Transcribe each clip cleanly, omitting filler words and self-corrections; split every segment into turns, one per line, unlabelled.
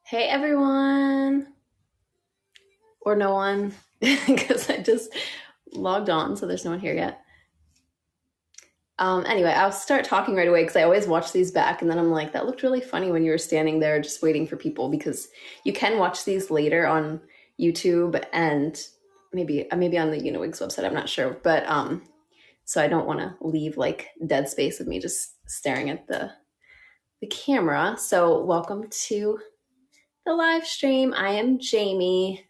Hey everyone, or no one, because I just logged on, so there's no one here yet. Anyway, I'll start talking right away because I always watch these back, and then I'm like, that looked really funny when you were standing there just waiting for people because you can watch these later on YouTube and maybe on the Uniwigs website. I'm not sure, but so I don't want to leave like dead space of me just staring at the camera. So welcome to the live stream. I am Jayme.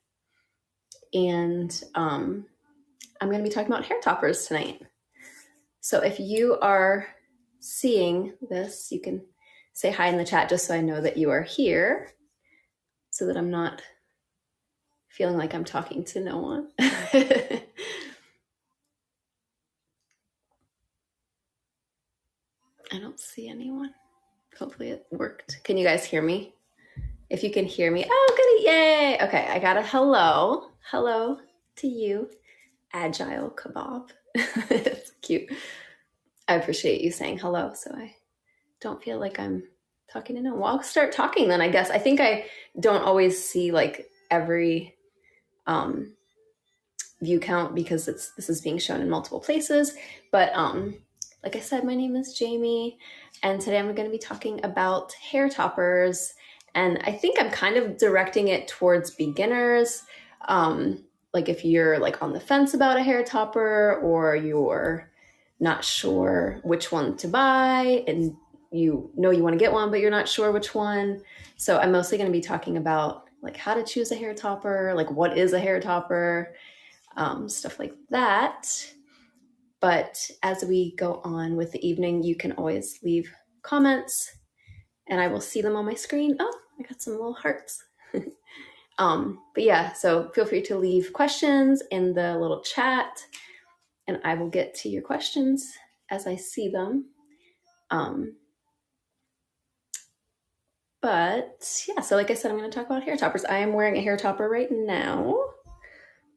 And I'm going to be talking about hair toppers tonight. So if you are seeing this, you can say hi in the chat just so I know that you are here so that I'm not feeling like I'm talking to no one. I don't see anyone. Hopefully it worked. Can you guys hear me? If you can hear me, oh, goody, yay. Okay, I got a hello. Hello to you, Agile Kebab. It's cute. I appreciate you saying hello, so I don't feel like I'm talking to no one. Well, I'll start talking then, I guess. I think I don't always see like every view count because this is being shown in multiple places. But like I said, my name is Jayme, and today I'm going to be talking about hair toppers. And I think I'm kind of directing it towards beginners. Like if you're like on the fence about a hair topper, or you're not sure which one to buy and you know you want to get one but you're not sure which one. So I'm mostly going to be talking about like how to choose a hair topper, like what is a hair topper, stuff like that. But as we go on with the evening, you can always leave comments and I will see them on my screen. Oh, I got some little hearts. But yeah, so feel free to leave questions in the little chat and I will get to your questions as I see them. But yeah, so like I said, I'm going to talk about hair toppers. I am wearing a hair topper right now,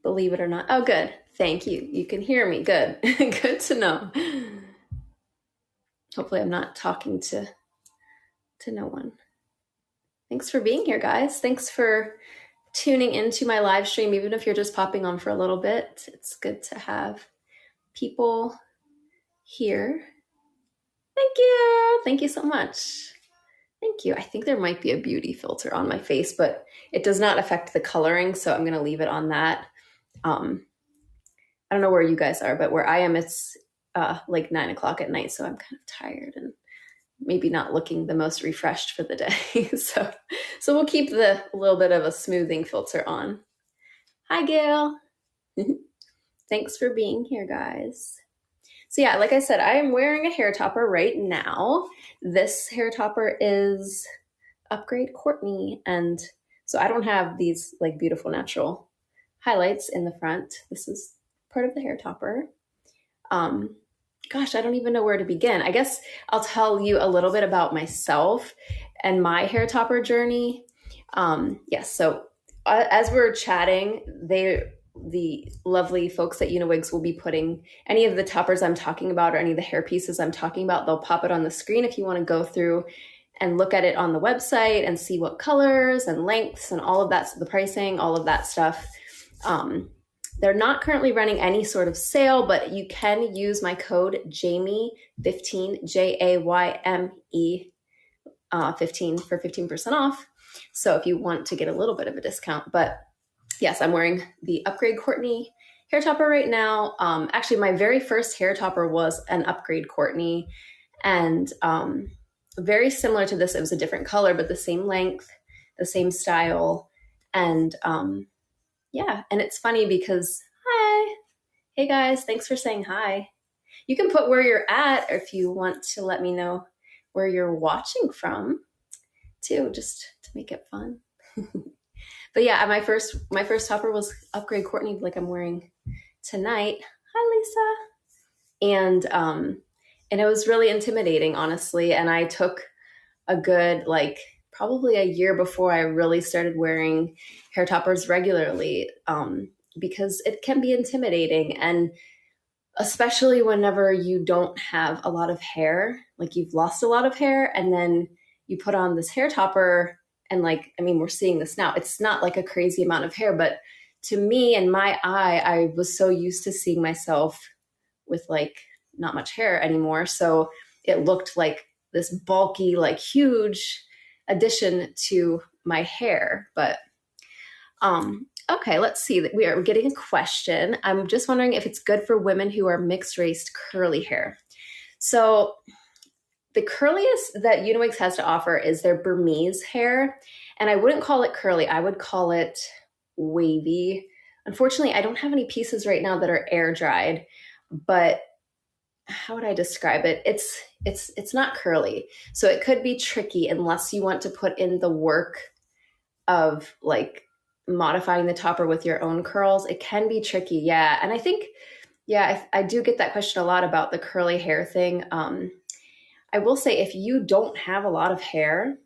believe it or not. Oh, good. Thank you. You can hear me. Good. Good to know. Hopefully I'm not talking to no one. Thanks for being here, guys. Thanks for tuning into my live stream, even if you're just popping on for a little bit. It's good to have people here. Thank you. Thank you so much. Thank you. I think there might be a beauty filter on my face, but it does not affect the coloring, so I'm going to leave it on that. I don't know where you guys are, but where I am, it's like 9 o'clock at night, so I'm kind of tired and maybe not looking the most refreshed for the day. so we'll keep the little bit of a smoothing filter on. Hi, Gail. Thanks for being here, guys. So yeah, like I said, I am wearing a hair topper right now. This hair topper is Upgrade Courtney. And so I don't have these like beautiful natural highlights in the front. This is part of the hair topper. Gosh, I don't even know where to begin. I guess I'll tell you a little bit about myself and my hair topper journey. Yes, so as we're chatting, the lovely folks at Uniwigs will be putting any of the toppers I'm talking about or any of the hair pieces I'm talking about, they'll pop it on the screen if you want to go through and look at it on the website and see what colors and lengths and all of that, so the pricing, all of that stuff. They're not currently running any sort of sale, but you can use my code Jayme15, Jayme 15 for 15% off. So if you want to get a little bit of a discount, but yes, I'm wearing the Upgrade Courtney hair topper right now. Actually, my very first hair topper was an Upgrade Courtney, and very similar to this. It was a different color, but the same length, the same style. And yeah, and it's funny because, hi, hey guys, thanks for saying hi. You can put where you're at if you want to let me know where you're watching from too, just to make it fun. But yeah, my first topper was Upgrade Courtney, like I'm wearing tonight. Hi, Lisa. And it was really intimidating, honestly. And I took a good, like, probably a year before I really started wearing hair toppers regularly, because it can be intimidating. And especially whenever you don't have a lot of hair, like you've lost a lot of hair, and then you put on this hair topper And like, I mean, we're seeing this now. It's not like a crazy amount of hair, but to me and my eye, I was so used to seeing myself with like not much hair anymore. So it looked like this bulky, like huge addition to my hair. But okay, let's see. We are getting a question. I'm just wondering if it's good for women who are mixed race curly hair. So the curliest that Uniwigs has to offer is their Burmese hair. And I wouldn't call it curly. I would call it wavy. Unfortunately, I don't have any pieces right now that are air dried, but how would I describe it? It's not curly. So it could be tricky unless you want to put in the work of like modifying the topper with your own curls. It can be tricky. Yeah. And I think, yeah, I do get that question a lot about the curly hair thing. I will say if you don't have a lot of hair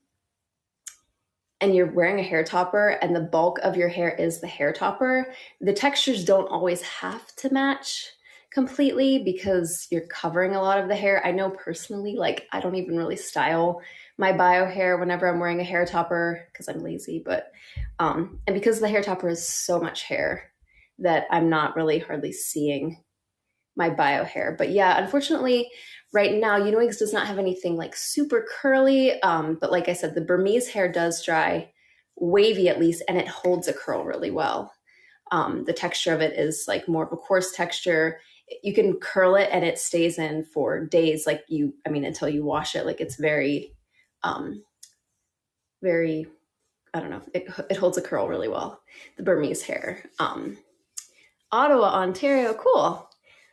and you're wearing a hair topper and the bulk of your hair is the hair topper, the textures don't always have to match completely because you're covering a lot of the hair. I know personally, like I don't even really style my bio hair whenever I'm wearing a hair topper because I'm lazy, but and because the hair topper is so much hair that I'm not really hardly seeing my bio hair. But yeah, unfortunately, right now, Uniwigs does not have anything like super curly. But like I said, the Burmese hair does dry wavy at least, and it holds a curl really well. The texture of it is like more of a coarse texture. You can curl it and it stays in for days, like until you wash it. Like it's very, very, I don't know, it holds a curl really well, the Burmese hair. Ottawa, Ontario, cool.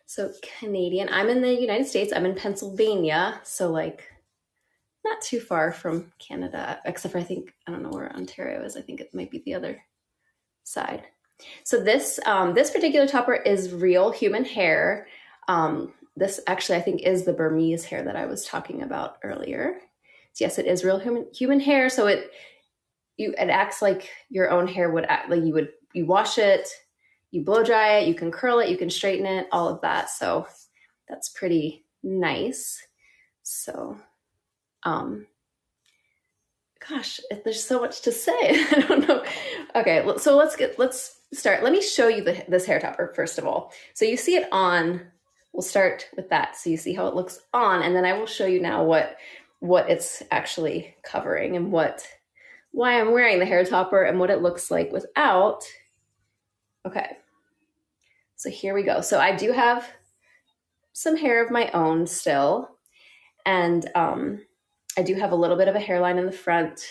So Canadian. I'm in the United States. I'm in Pennsylvania. So like not too far from Canada, except for I don't know where Ontario is. I think it might be the other side. So this particular topper is real human hair. This actually I think is the Burmese hair that I was talking about earlier. So yes, it is real human hair. So it acts like your own hair would act. Like you wash it, you blow dry it, you can curl it, you can straighten it, all of that. So that's pretty nice. So, gosh, there's so much to say. I don't know. Okay, so let's start. Let me show you this hair topper first of all. So you see it on. We'll start with that. So you see how it looks on, and then I will show you now what it's actually covering and why I'm wearing the hair topper and what it looks like without. Okay, so here we go. So I do have some hair of my own still, and I do have a little bit of a hairline in the front.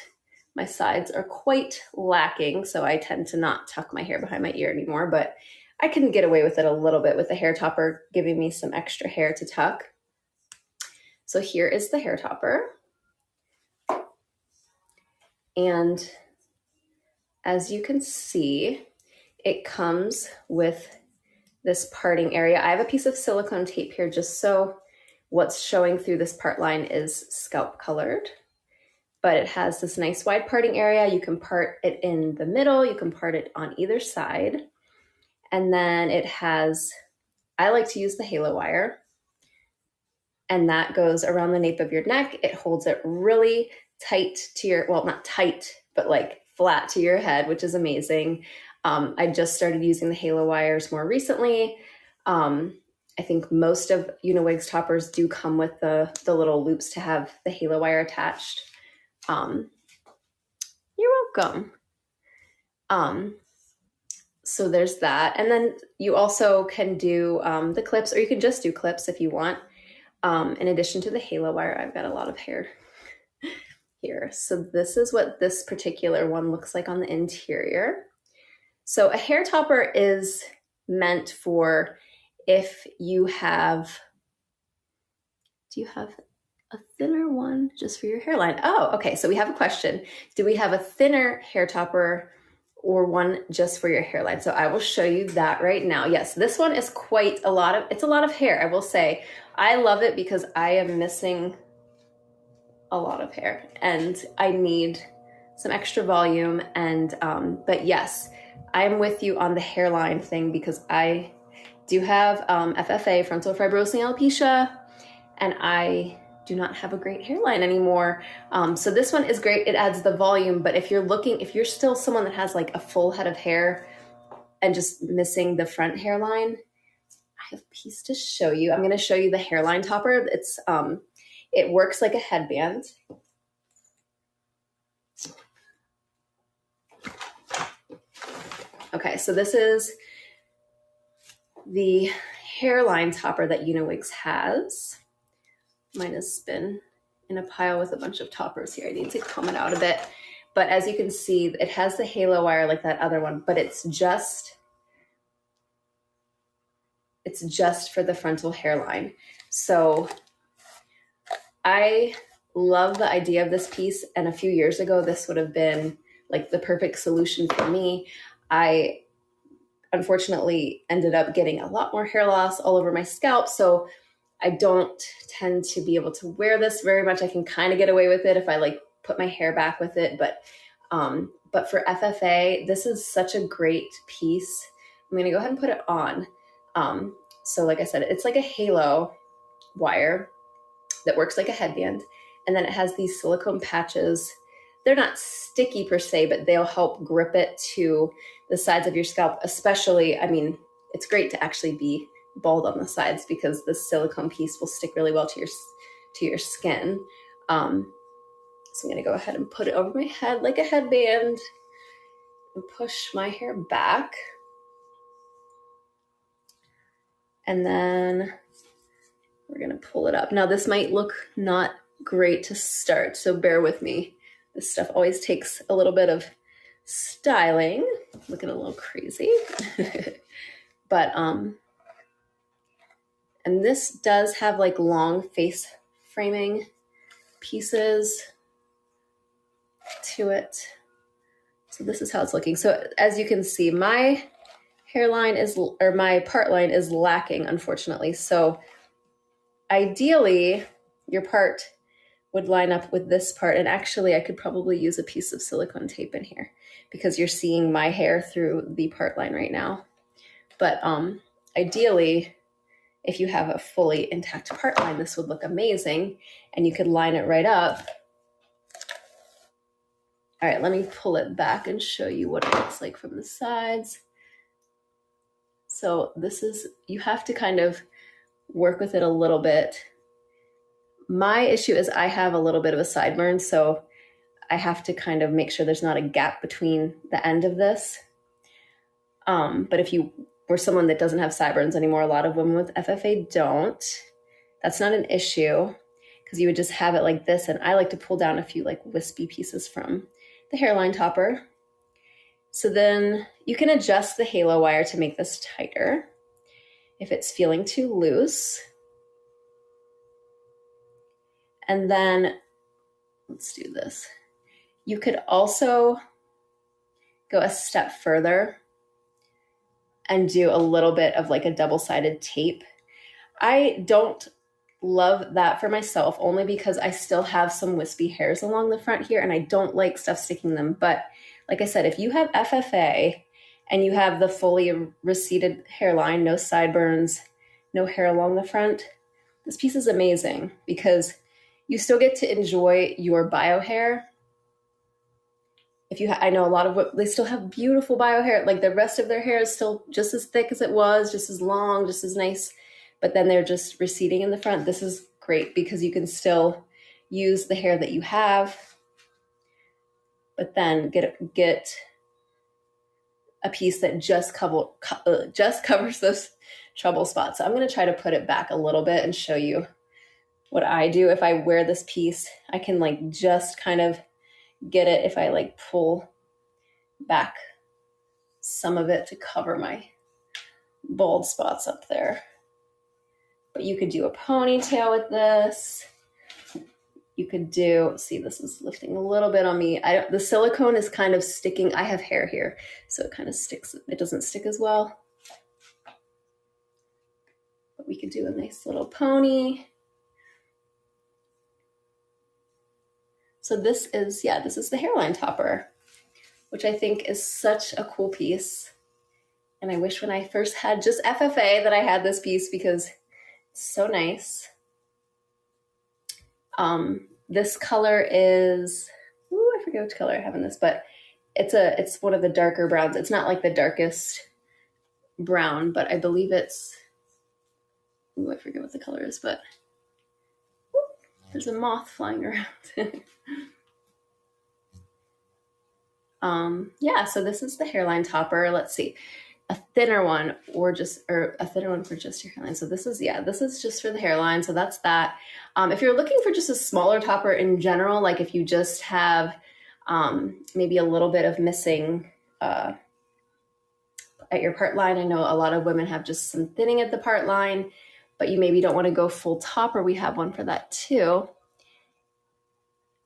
My sides are quite lacking, so I tend to not tuck my hair behind my ear anymore, but I can get away with it a little bit with the hair topper, giving me some extra hair to tuck. So here is the hair topper. And as you can see, it comes with this parting area. I have a piece of silicone tape here just so what's showing through this part line is scalp colored, but it has this nice wide parting area. You can part it in the middle, you can part it on either side. And then it has, I like to use the halo wire, and that goes around the nape of your neck. It holds it really tight to your, well, not tight, but like flat to your head, which is amazing. I just started using the halo wires more recently. I think most of Uniwigs toppers do come with the little loops to have the halo wire attached. You're welcome. So there's that. And then you also can do the clips, or you can just do clips if you want. In addition to the halo wire, I've got a lot of hair here. So this is what this particular one looks like on the interior. So a hair topper is meant for if you have, do you have a thinner one just for your hairline? Oh, okay. So we have a question. Do we have a thinner hair topper or one just for your hairline? So I will show you that right now. Yes, this one is it's a lot of hair. I will say, I love it because I am missing a lot of hair and I need some extra volume. And, but yes, I'm with you on the hairline thing because I do have FFA, frontal fibrosing alopecia, and I do not have a great hairline anymore. So this one is great. It adds the volume, but if you're still someone that has like a full head of hair and just missing the front hairline, I have a piece to show you. I'm going to show you the hairline topper. It works like a headband. Okay, so this is the hairline topper that Uniwigs has. Mine has been in a pile with a bunch of toppers here. I need to comb it out a bit. But as you can see, it has the halo wire like that other one, but it's just for the frontal hairline. So I love the idea of this piece. And a few years ago, this would have been like the perfect solution for me. I unfortunately ended up getting a lot more hair loss all over my scalp. So I don't tend to be able to wear this very much. I can kind of get away with it if I like put my hair back with it. But for FFA, this is such a great piece. I'm going to go ahead and put it on. So like I said, it's like a halo wire that works like a headband. And then it has these silicone patches. They're not sticky per se, but they'll help grip it to the sides of your scalp. Especially, I mean, it's great to actually be bald on the sides because the silicone piece will stick really well to your skin. So I'm gonna go ahead and put it over my head like a headband and push my hair back. And then we're gonna pull it up. Now this might look not great to start, so bear with me. This stuff always takes a little bit of styling. Looking a little crazy. But, and this does have like long face framing pieces to it. So this is how it's looking. So as you can see, my part line is lacking, unfortunately. So ideally, your part would line up with this part. And actually, I could probably use a piece of silicone tape in here because you're seeing my hair through the part line right now. But ideally, if you have a fully intact part line, this would look amazing. And you could line it right up. All right, let me pull it back and show you what it looks like from the sides. So you have to kind of work with it a little bit. My issue is I have a little bit of a sideburn, so I have to kind of make sure there's not a gap between the end of this. But if you were someone that doesn't have sideburns anymore, a lot of women with FFA don't. That's not an issue because you would just have it like this. And I like to pull down a few like wispy pieces from the hairline topper. So then you can adjust the halo wire to make this tighter if it's feeling too loose. And then let's do this. You could also go a step further and do a little bit of like a double-sided tape. I don't love that for myself only because I still have some wispy hairs along the front here and I don't like stuff sticking them. But like I said, if you have FFA and you have the fully receded hairline, no sideburns, no hair along the front, this piece is amazing because you still get to enjoy your bio hair. I know a lot of they still have beautiful bio hair, like the rest of their hair is still just as thick as it was, just as long, just as nice, but then they're just receding in the front. This is great because you can still use the hair that you have, but then get a piece that just covers those trouble spots. So I'm going to try to put it back a little bit and show you what I do. If I wear this piece, I can like just kind of get it if I like pull back some of it to cover my bald spots up there. But you could do a ponytail with this. You could see this is lifting a little bit on me. The silicone is kind of sticking. I have hair here, so it kind of sticks. It doesn't stick as well. But we could do a nice little pony. So this is the hairline topper, which I think is such a cool piece. And I wish when I first had just FFA that I had this piece because it's so nice. This color is, I forget which color I have in this, but it's one of the darker browns. It's not like the darkest brown, but I believe it's, I forget what the color is, but there's a moth flying around. Yeah, so this is the hairline topper. Let's see, a thinner one or a thinner one for just your hairline. So this is just for the hairline. So that's that. If you're looking for just a smaller topper in general, like if you just have maybe a little bit of missing at your part line. I know a lot of women have just some thinning at the part line, but you maybe don't want to go full topper. We have one for that too.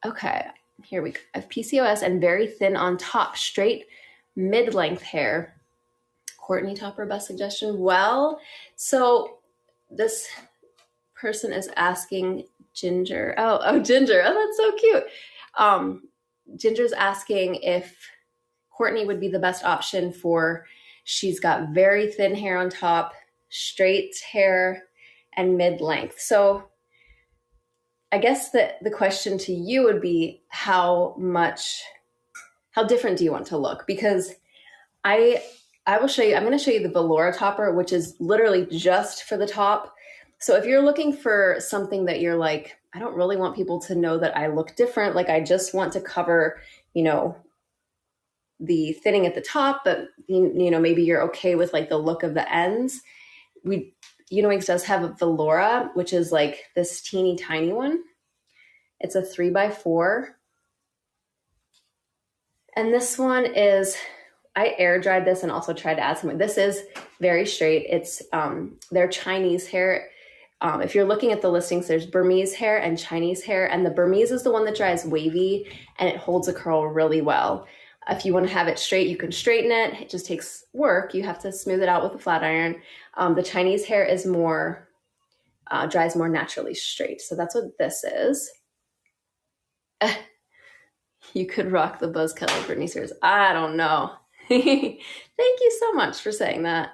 Okay, here we go. I have PCOS and very thin on top, straight mid-length hair. Courtney topper, best suggestion. Well, so this person is asking Ginger. Oh, Ginger. Oh, that's so cute. Ginger's asking if Courtney would be the best option for, she's got very thin hair on top, straight hair, and mid-length. So I guess the question to you would be how different do you want to look? Because I will show you, I'm going to show you the Velour topper, which is literally just for the top. So if you're looking for something that you're like, I don't really want people to know that I look different, like I just want to cover, the thinning at the top, but maybe you're okay with like the look of the ends. Uniwigs does have a Velour, which is like this teeny tiny one. It's a 3x4. And this one is, I air dried this and also tried to add something. This is very straight. It's their Chinese hair. If you're looking at the listings, there's Burmese hair and Chinese hair. And the Burmese is the one that dries wavy and it holds a curl really well. If you want to have it straight, you can straighten it. It just takes work. You have to smooth it out with a flat iron. The Chinese hair is more, dries more naturally straight. So that's what this is. You could rock the buzz cut like Britney Spears. I don't know. Thank you so much for saying that.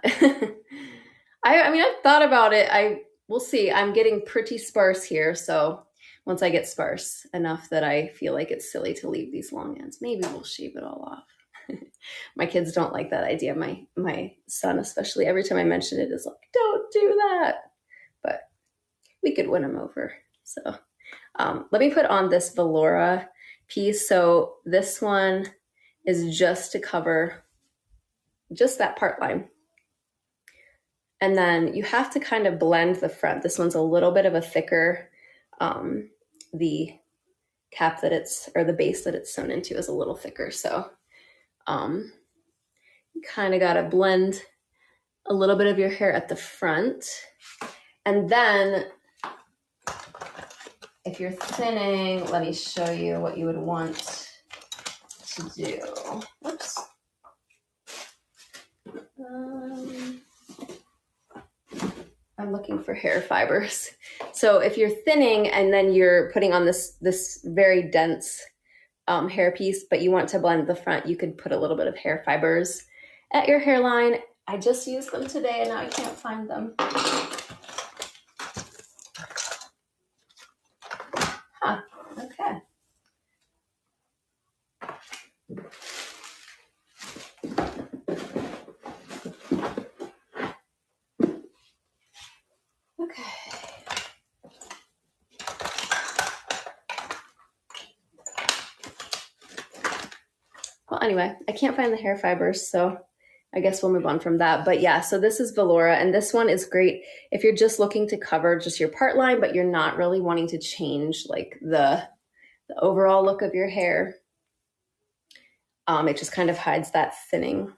I mean, I've thought about it. We'll see. I'm getting pretty sparse here. So once I get sparse enough that I feel like it's silly to leave these long ends, maybe we'll shave it all off. My kids don't like that idea. My son, especially, every time I mention it, is like, don't do that. But we could win him over. So let me put on this Velour piece. So this one is just to cover just that part line. And then you have to kind of blend the front. This one's a little bit of a thicker, the cap that the base that it's sewn into is a little thicker. So you kind of got to blend a little bit of your hair at the front. And then if you're thinning, let me show you what you would want to do. Whoops. I'm looking for hair fibers. So if you're thinning and then you're putting on this very dense hair piece, but you want to blend the front, you could put a little bit of hair fibers at your hairline. I just used them today and now I can't find them. Huh, okay. Well, anyway, I can't find the hair fibers, so I guess we'll move on from that. But yeah, so this is Velour, and this one is great if you're just looking to cover just your part line, but you're not really wanting to change like the overall look of your hair. It just kind of hides that thinning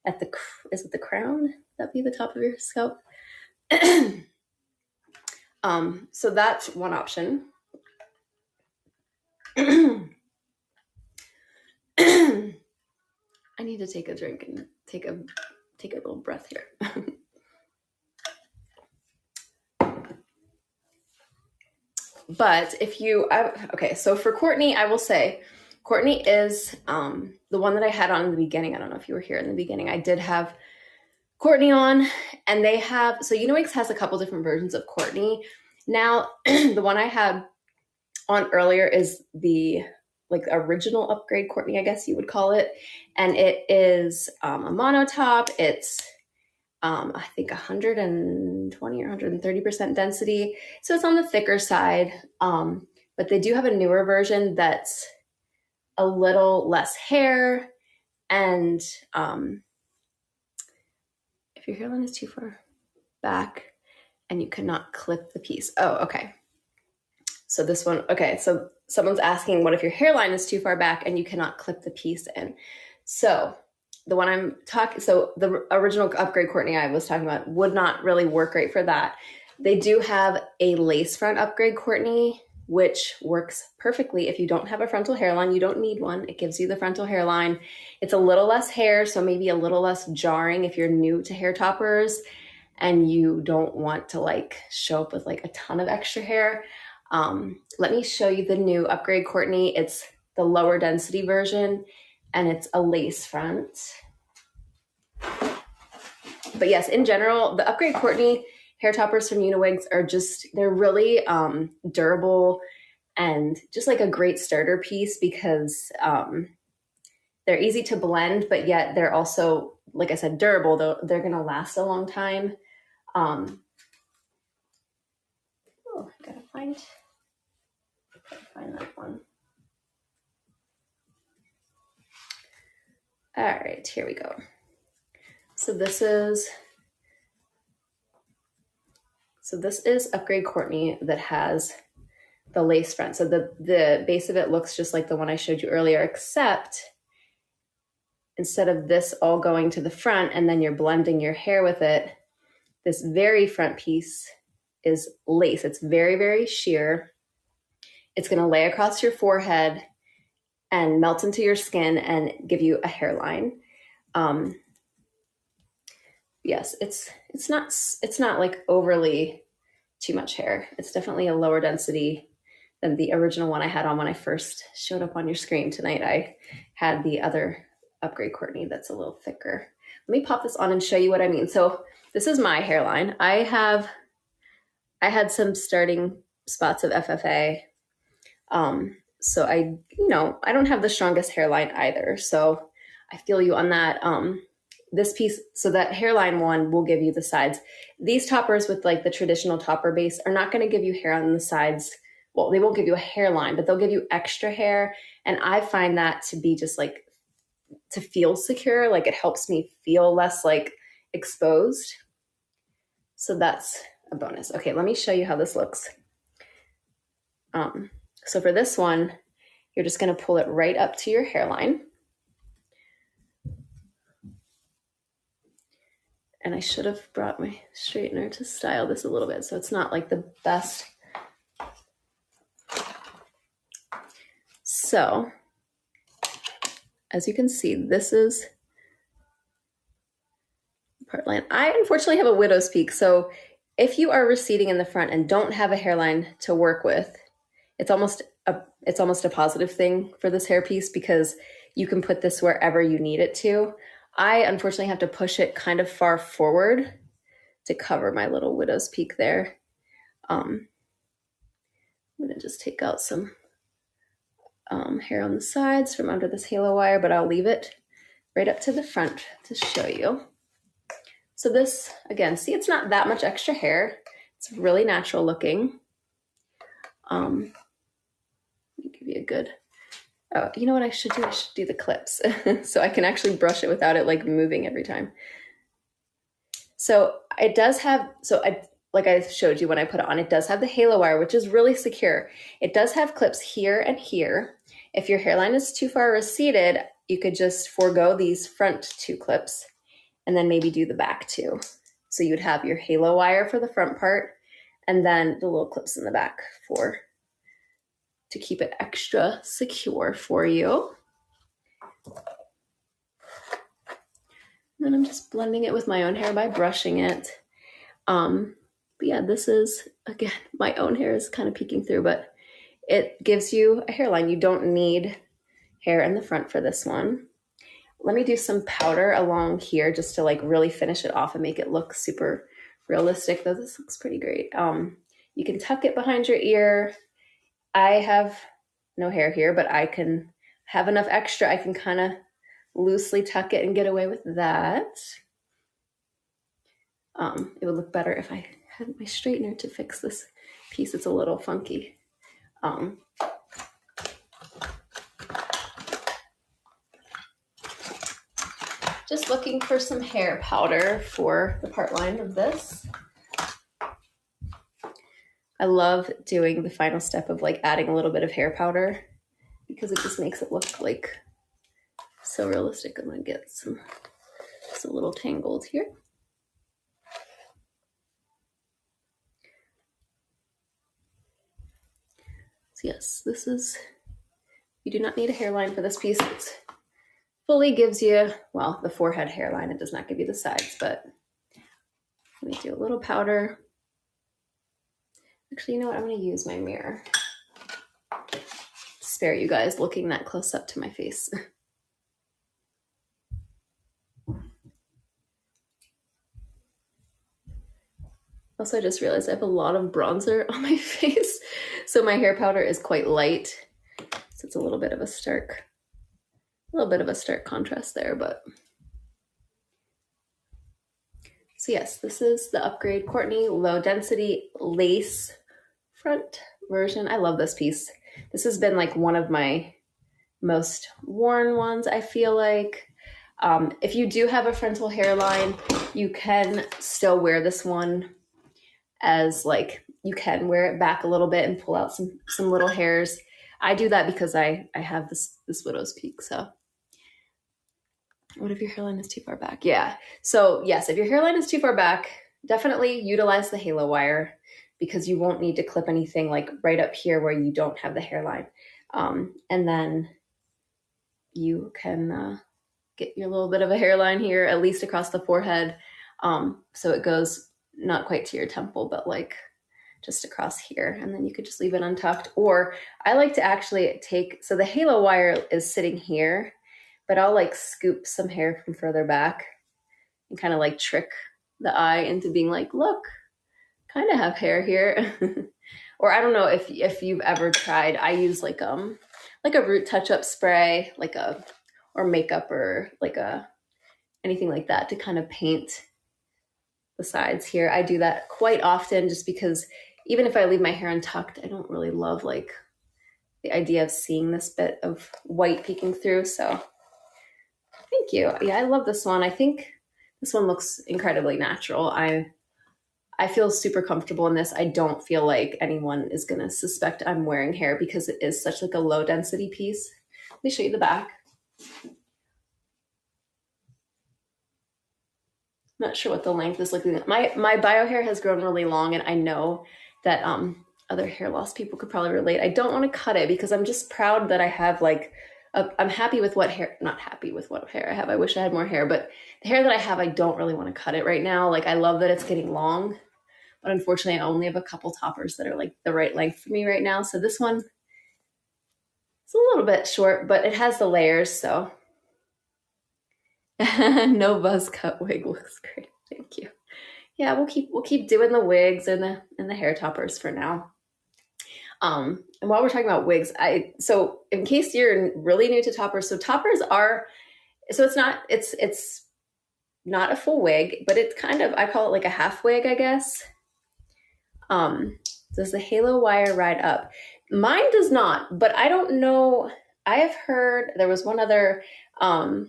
at is it the crown? That'd be the top of your scalp. So that's one option. I need to take a drink and take a little breath here. But if you, okay, so for Courtney, I will say, Courtney is the one that I had on in the beginning. I don't know if you were here in the beginning. I did have Courtney on, and they have, so Uniwigs has a couple different versions of Courtney. Now, the one I had on earlier is the like original upgrade Courtney, I guess you would call it. And it is a monotop. It's I think 120 or 130% density. So it's on the thicker side. But they do have a newer version that's a little less hair. And if your hairline is too far back and you cannot clip the piece. Oh, okay. So this one, okay. So someone's asking, what if your hairline is too far back and you cannot clip the piece in? So the one I'm talking, so the original upgrade Courtney I was talking about would not really work great for that. They do have a lace front upgrade Courtney, which works perfectly if you don't have a frontal hairline. You don't need one. It gives you the frontal hairline. It's a little less hair, so maybe a little less jarring if you're new to hair toppers and you don't want to like show up with like a ton of extra hair. Let me show you the new upgrade Courtney. It's the lower density version and it's a lace front. But yes, in general, the upgrade Courtney hair toppers from Uniwigs are just, they're really durable and just like a great starter piece because they're easy to blend, but yet they're also, like I said, durable. They're going to last a long time. I gotta find that one. All right, here we go. So this is upgrade Courtney that has the lace front. So the base of it looks just like the one I showed you earlier, except instead of this all going to the front and then you're blending your hair with it, this very front piece is lace. It's very, very sheer. It's going to lay across your forehead and melt into your skin and give you a hairline. Yes, it's not like overly too much hair. It's definitely a lower density than the original one I had on when I first showed up on your screen tonight. I had the other upgrade Courtney that's a little thicker. Let me pop this on and show you what I mean. So this is my hairline. I had some starting spots of FFA. So I don't have the strongest hairline either. So I feel you on that. This piece, so that hairline one will give you the sides. These toppers with like the traditional topper base are not going to give you hair on the sides. Well, they won't give you a hairline, but they'll give you extra hair. And I find that to be just like, to feel secure. Like it helps me feel less like exposed. So that's a bonus. Okay, let me show you how this looks. So for this one, you're just going to pull it right up to your hairline. And I should have brought my straightener to style this a little bit so it's not like the best. So as you can see, this is the part line. I unfortunately have a widow's peak. So if you are receding in the front and don't have a hairline to work with, it's almost a positive thing for this hairpiece because you can put this wherever you need it to. I unfortunately have to push it kind of far forward to cover my little widow's peak there. I'm gonna just take out some hair on the sides from under this halo wire, but I'll leave it right up to the front to show you. So this, again, see, it's not that much extra hair. It's really natural looking. Let me give you a good, oh, you know what I should do? I should do the clips so I can actually brush it without it like moving every time. So it does have, like I showed you when I put it on, it does have the halo wire, which is really secure. It does have clips here and here. If your hairline is too far receded, you could just forego these front two clips and then maybe do the back two. So you'd have your halo wire for the front part and then the little clips in the back to keep it extra secure for you. And then I'm just blending it with my own hair by brushing it. But yeah, this is, again, my own hair is kind of peeking through, but it gives you a hairline. You don't need hair in the front for this one. Let me do some powder along here just to like really finish it off and make it look super realistic, though this looks pretty great. You can tuck it behind your ear. I have no hair here, but I can have enough extra. I can kind of loosely tuck it and get away with that. It would look better if I had my straightener to fix this piece. It's a little funky. Just looking for some hair powder for the part line of this. I love doing the final step of like adding a little bit of hair powder because it just makes it look like so realistic. I'm gonna get some, it's a little tangled here. So yes, this is, you do not need a hairline for this piece. It fully gives you, well, the forehead hairline. It does not give you the sides, but let me do a little powder. Actually, you know what? I'm gonna use my mirror. Spare you guys looking that close up to my face. Also, I just realized I have a lot of bronzer on my face, so my hair powder is quite light. So it's a little bit of a stark contrast there, but. So yes, this is the Upgrade Courtney Low Density Lace Front version. I love this piece. This has been like one of my most worn ones, I feel like. If you do have a frontal hairline, you can still wear this one as like, you can wear it back a little bit and pull out some little hairs. I do that because I have this widow's peak. So what if your hairline is too far back? Yeah. So yes, if your hairline is too far back, definitely utilize the halo wire because you won't need to clip anything like right up here where you don't have the hairline. And then you can get your little bit of a hairline here, at least across the forehead. So it goes not quite to your temple, but like just across here. And then you could just leave it untucked. Or I like to actually take, so the halo wire is sitting here, but I'll like scoop some hair from further back and kind of like trick the eye into being like, look, kind of have hair here. Or I don't know if you've ever tried, I use like a root touch-up spray, or makeup or anything like that to kind of paint the sides here. I do that quite often just because even if I leave my hair untucked, I don't really love like the idea of seeing this bit of white peeking through. So thank you. Yeah, I love this one. I think this one looks incredibly natural. I feel super comfortable in this. I don't feel like anyone is going to suspect I'm wearing hair because it is such like a low density piece. Let me show you the back. Not sure what the length is looking like. My bio hair has grown really long, and I know that other hair loss people could probably relate. I don't want to cut it because I'm just proud that I have like, I'm happy with what hair, not happy with what hair I have. I wish I had more hair, but the hair that I have, I don't really want to cut it right now. Like I love that it's getting long, but unfortunately I only have a couple toppers that are like the right length for me right now. So this one is a little bit short, but it has the layers, so. No buzz cut wig looks great. Thank you. Yeah, we'll keep doing the wigs and the hair toppers for now. And while we're talking about wigs, so in case you're really new to toppers, so toppers are, so it's not a full wig, but it's kind of, I call it like a half wig, I guess. Does the halo wire ride up? Mine does not, but I don't know. I have heard there was one other, I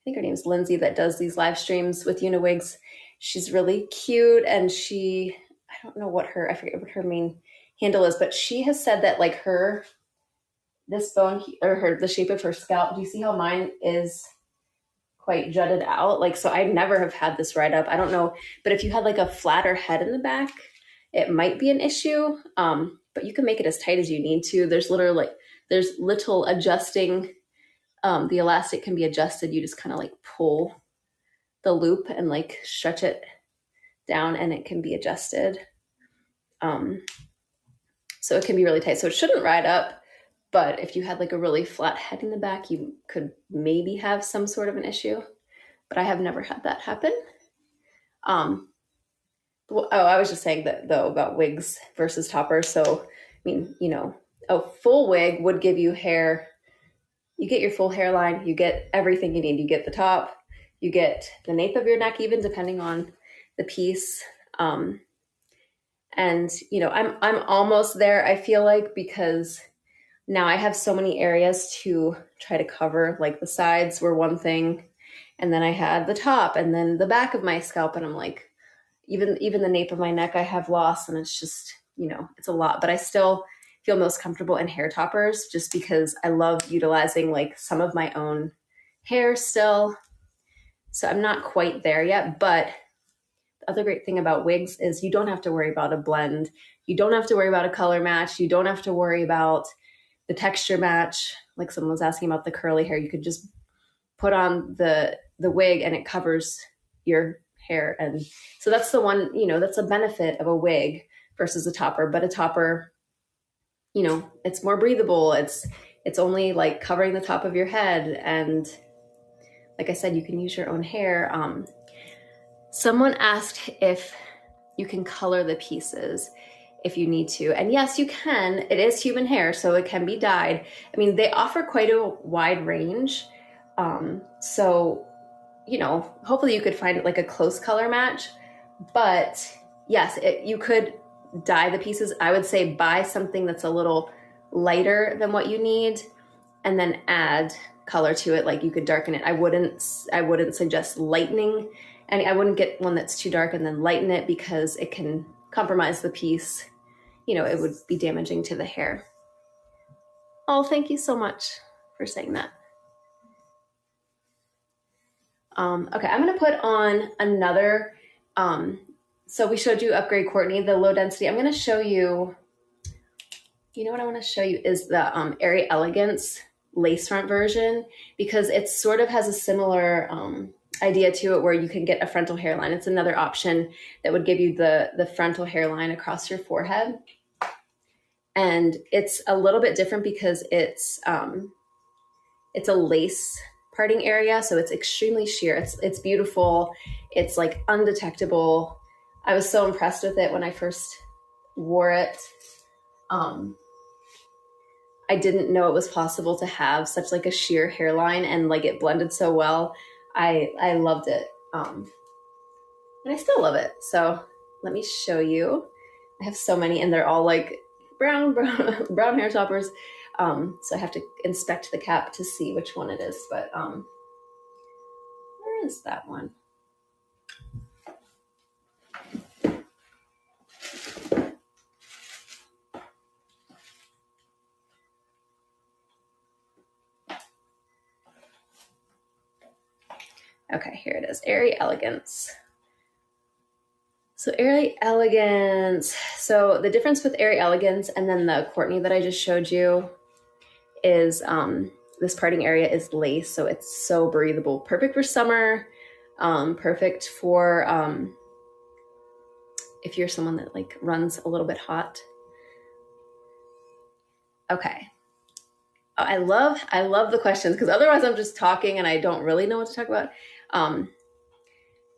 think her name's Lindsay, that does these live streams with Uniwigs. She's really cute, and I don't know I forget what her main handle is, but she has said that like this bone or the shape of her scalp, do you see how mine is quite jutted out? Like, so I never have had this ride up. I don't know, but if you had like a flatter head in the back, it might be an issue. But you can make it as tight as you need to. There's little adjusting. The elastic can be adjusted. You just kind of like pull the loop and like stretch it down, and it can be adjusted. So it can be really tight. So it shouldn't ride up, but if you had like a really flat head in the back, you could maybe have some sort of an issue, but I have never had that happen. I was just saying that though about wigs versus toppers. So mean, a full wig would give you hair. You get your full hairline, you get everything you need. You get the top, you get the nape of your neck, even depending on the piece. And I'm almost there, I feel like, because now I have so many areas to try to cover. Like the sides were one thing, and then I had the top and then the back of my scalp, and I'm like, even the nape of my neck I have lost, and it's just, it's a lot. But I still feel most comfortable in hair toppers just because I love utilizing like some of my own hair still. So I'm not quite there yet, but the other great thing about wigs is you don't have to worry about a blend. You don't have to worry about a color match. You don't have to worry about the texture match. Like someone was asking about the curly hair, you could just put on the wig and it covers your hair. And so that's the one, that's a benefit of a wig versus a topper. But a topper, it's more breathable. It's only like covering the top of your head. And like I said, you can use your own hair. Someone asked if you can color the pieces if you need to. And yes, you can. It is human hair, so it can be dyed. I mean, they offer quite a wide range. So, hopefully you could find like a close color match. But yes, you could dye the pieces. I would say buy something that's a little lighter than what you need and then add color to it. Like you could darken it. I wouldn't suggest lightening, and I wouldn't get one that's too dark and then lighten it because it can compromise the piece. It would be damaging to the hair. Oh, thank you so much for saying that. Okay, I'm going to put on another. So we showed you Upgrade Courtney, the low density. I'm going to show you, what I want to show you is the Airy Elegance lace front version, because it sort of has a similar idea to it where you can get a frontal hairline. It's another option that would give you the frontal hairline across your forehead. And it's a little bit different because it's a lace parting area, so it's extremely sheer. It's beautiful. It's like undetectable. I was so impressed with it when I first wore it. I didn't know it was possible to have such like a sheer hairline, and like it blended so well. I loved it. And I still love it. So let me show you. I have so many, and they're all like brown hair toppers. So I have to inspect the cap to see which one it is, but where is that one? Okay, here it is, Airy Elegance. So Airy Elegance. So the difference with Airy Elegance and then the Courtney that I just showed you is this parting area is lace, so it's so breathable. Perfect for summer, perfect for if you're someone that like runs a little bit hot. Okay. I love the questions, because otherwise I'm just talking and I don't really know what to talk about.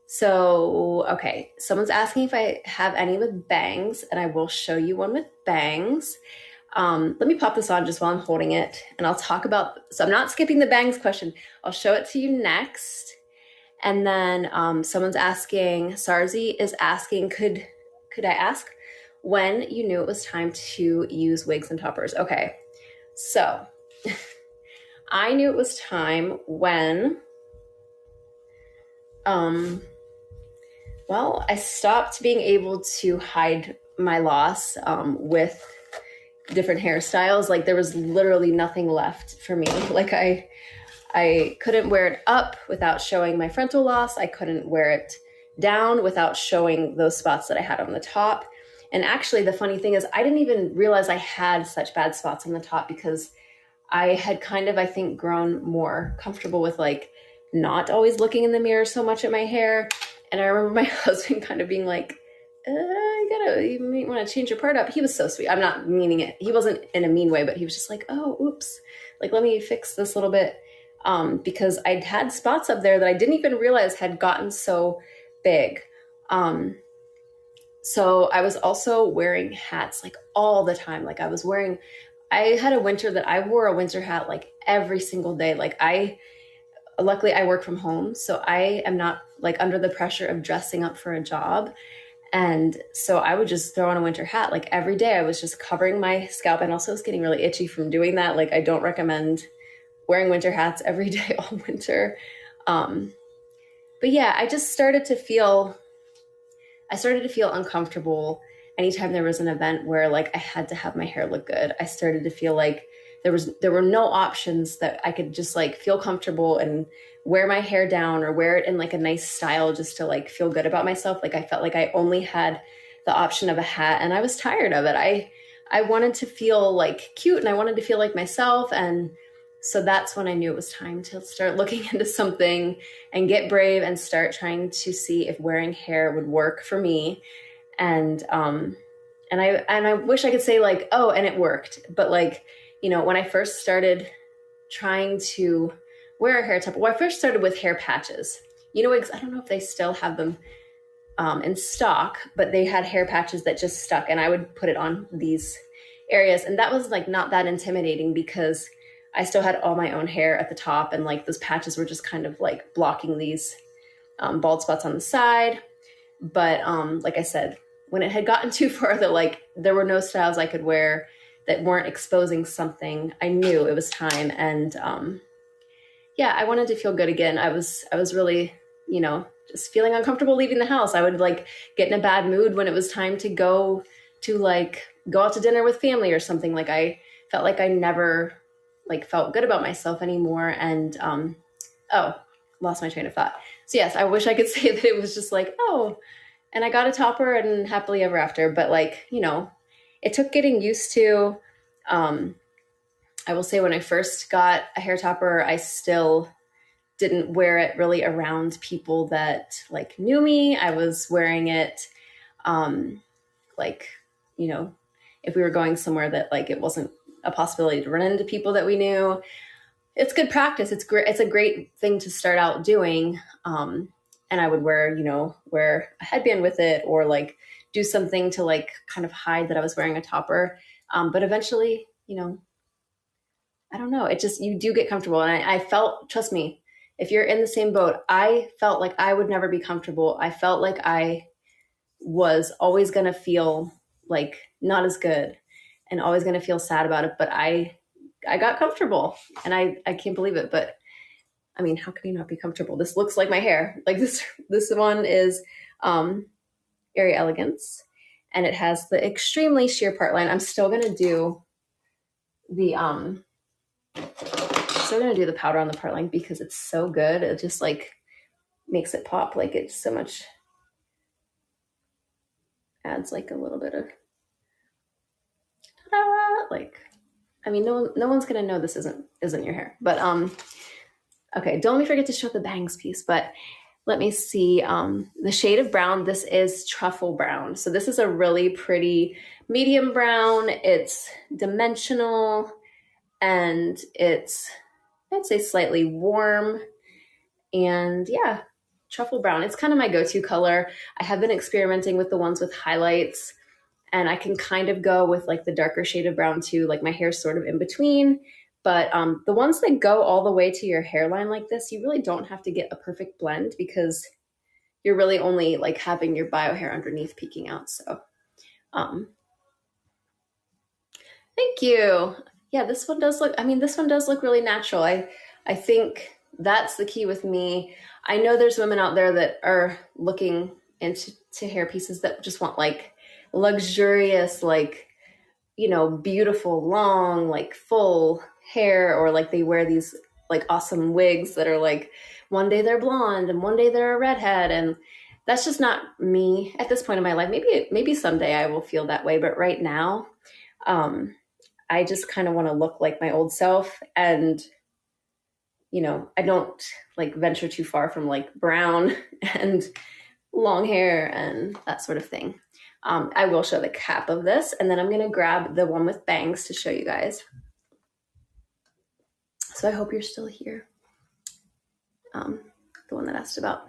So, okay, someone's asking if I have any with bangs, and I will show you one with bangs. Let me pop this on just while I'm holding it, and I'll talk about, so I'm not skipping the bangs question. I'll show it to you next. And then someone's asking, Sarzi is asking, could I ask when you knew it was time to use wigs and toppers? Okay, so I knew it was time when, I stopped being able to hide my loss with different hairstyles. Like there was literally nothing left for me. Like I couldn't wear it up without showing my frontal loss. I couldn't wear it down without showing those spots that I had on the top. And actually the funny thing is I didn't even realize I had such bad spots on the top, because I had kind of, I think, grown more comfortable with like not always looking in the mirror so much at my hair. And I remember my husband kind of being like, you might want to change your part up. He was so sweet. I'm not meaning it. He wasn't in a mean way, but he was just like, oh, oops. Like, let me fix this little bit. Because I'd had spots up there that I didn't even realize had gotten so big. So I was also wearing hats like all the time. Like I had a winter that I wore a winter hat like every single day. Luckily I work from home, so I am not like under the pressure of dressing up for a job. And so I would just throw on a winter hat like every day. I was just covering my scalp, and also was getting really itchy from doing that. Like I don't recommend wearing winter hats every day all winter. Um, but yeah, I started to feel uncomfortable anytime there was an event where like I had to have my hair look good. I started to feel like there were no options that I could just like feel comfortable and wear my hair down or wear it in like a nice style just to like feel good about myself. Like I felt like I only had the option of a hat, and I was tired of it. I wanted to feel like cute, and I wanted to feel like myself. And so that's when I knew it was time to start looking into something and get brave and start trying to see if wearing hair would work for me. And I wish I could say like, oh, and it worked. But like, when I first started trying to wear a hair top, well, I first started with hair patches. I don't know if they still have them in stock, but they had hair patches that just stuck, and I would put it on these areas. And that was like not that intimidating because I still had all my own hair at the top, and like those patches were just kind of like blocking these bald spots on the side. But like I said, when it had gotten too far that like there were no styles I could wear that weren't exposing something, I knew it was time. And yeah, I wanted to feel good again. I was really, just feeling uncomfortable leaving the house. I would like get in a bad mood when it was time to go out to dinner with family or something. Like I felt like I never like felt good about myself anymore. And lost my train of thought. So yes, I wish I could say that it was just like, oh, and I got a topper and happily ever after. But like, it took getting used to. I will say when I first got a hair topper, I still didn't wear it really around people that like knew me. I was wearing it like, if we were going somewhere that like it wasn't a possibility to run into people that we knew. It's good practice. It's great. It's a great thing to start out doing. And I would wear a headband with it, or like do something to like kind of hide that I was wearing a topper. But eventually, I don't know. It just, you do get comfortable. And I felt, trust me, if you're in the same boat, I felt like I would never be comfortable. I felt like I was always going to feel like not as good and always going to feel sad about it. But I got comfortable, and I can't believe it. But I mean, how can you not be comfortable? This looks like my hair. Like this one is Airy Elegance, and it has the extremely sheer part line. I'm still going to do the powder on the part line because it's so good. It just like makes it pop. Like it's so much, adds like a little bit of like, I mean, no one's gonna know this isn't your hair. But okay, don't let me forget to show the bangs piece. But let me see the shade of brown. This is truffle brown. So this is a really pretty medium brown. It's dimensional, and it's, I'd say, slightly warm. And yeah, truffle brown. It's kind of my go-to color. I have been experimenting with the ones with highlights, and I can kind of go with like the darker shade of brown too. Like my hair's sort of in between. But the ones that go all the way to your hairline like this, you really don't have to get a perfect blend because you're really only like having your bio hair underneath peeking out. So thank you. Yeah, this one does look really natural. I think that's the key with me. I know there's women out there that are looking into hair pieces that just want like luxurious, like, beautiful, long, like full hair, or like they wear these like awesome wigs that are like one day they're blonde and one day they're a redhead. And that's just not me at this point in my life. Maybe someday I will feel that way. But right now, I just kind of want to look like my old self. And, I don't like venture too far from like brown and long hair and that sort of thing. I will show the cap of this, and then I'm going to grab the one with bangs to show you guys. So I hope you're still here. The one that asked about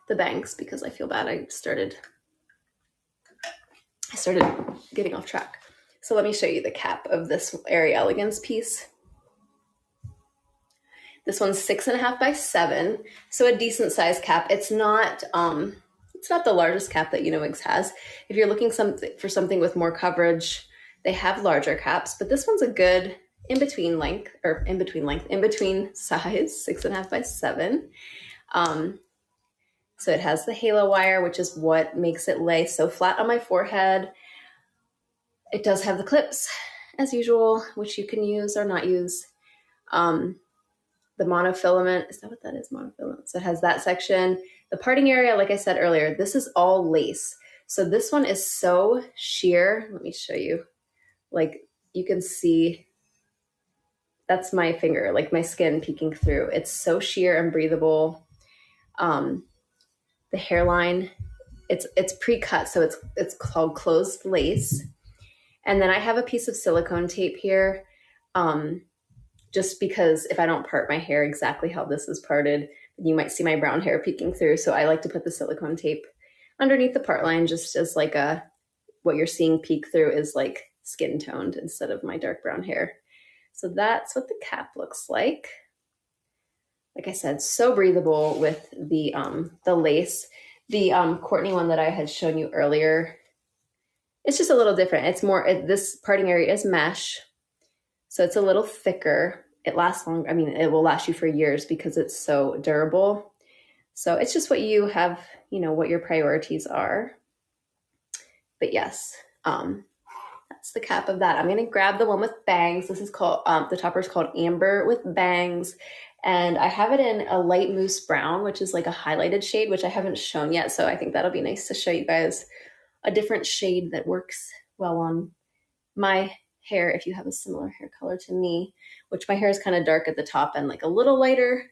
the bangs, because I feel bad I started I started getting off track. So let me show you the cap of this Airy Elegance piece. This one's 6.5 by 7, so a decent size cap. It's not the largest cap that Uniwigs has. If you're looking for something with more coverage, they have larger caps, but this one's a good in between size, 6.5 by 7. So it has the halo wire, which is what makes it lay so flat on my forehead. It does have the clips, as usual, which you can use or not use. The monofilament, is that what that is? Monofilament. So it has that section. The parting area, like I said earlier, this is all lace. So this one is so sheer. Let me show you. Like you can see, that's my finger, like my skin peeking through. It's so sheer and breathable. The hairline, it's pre-cut, so it's called closed lace. And then I have a piece of silicone tape here, just because if I don't part my hair exactly how this is parted, you might see my brown hair peeking through. So I like to put the silicone tape underneath the part line, just as like what you're seeing peek through is like skin toned instead of my dark brown hair. So that's what the cap looks like. Like I said, so breathable with the lace. The Courtney one that I had shown you earlier, it's just a little different. It's more, this parting area is mesh, so it's a little thicker. It lasts long. I mean, it will last you for years because it's so durable. So it's just what you have, what your priorities are. But yes, that's the cap of that. I'm going to grab the one with bangs. This is called, the topper is called Amber with Bangs. And I have it in a light mousse brown, which is like a highlighted shade, which I haven't shown yet. So I think that'll be nice to show you guys a different shade that works well on my hair if you have a similar hair color to me, which my hair is kind of dark at the top and like a little lighter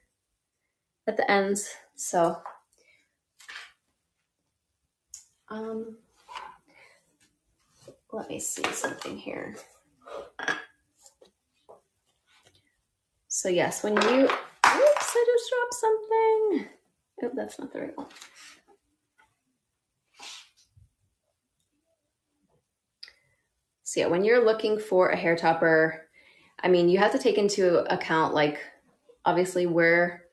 at the ends. So let me see something here. So yes, when you, oops, I just dropped something. Oh, that's not the right one. So yeah, when you're looking for a hair topper, I mean, you have to take into account, like, obviously where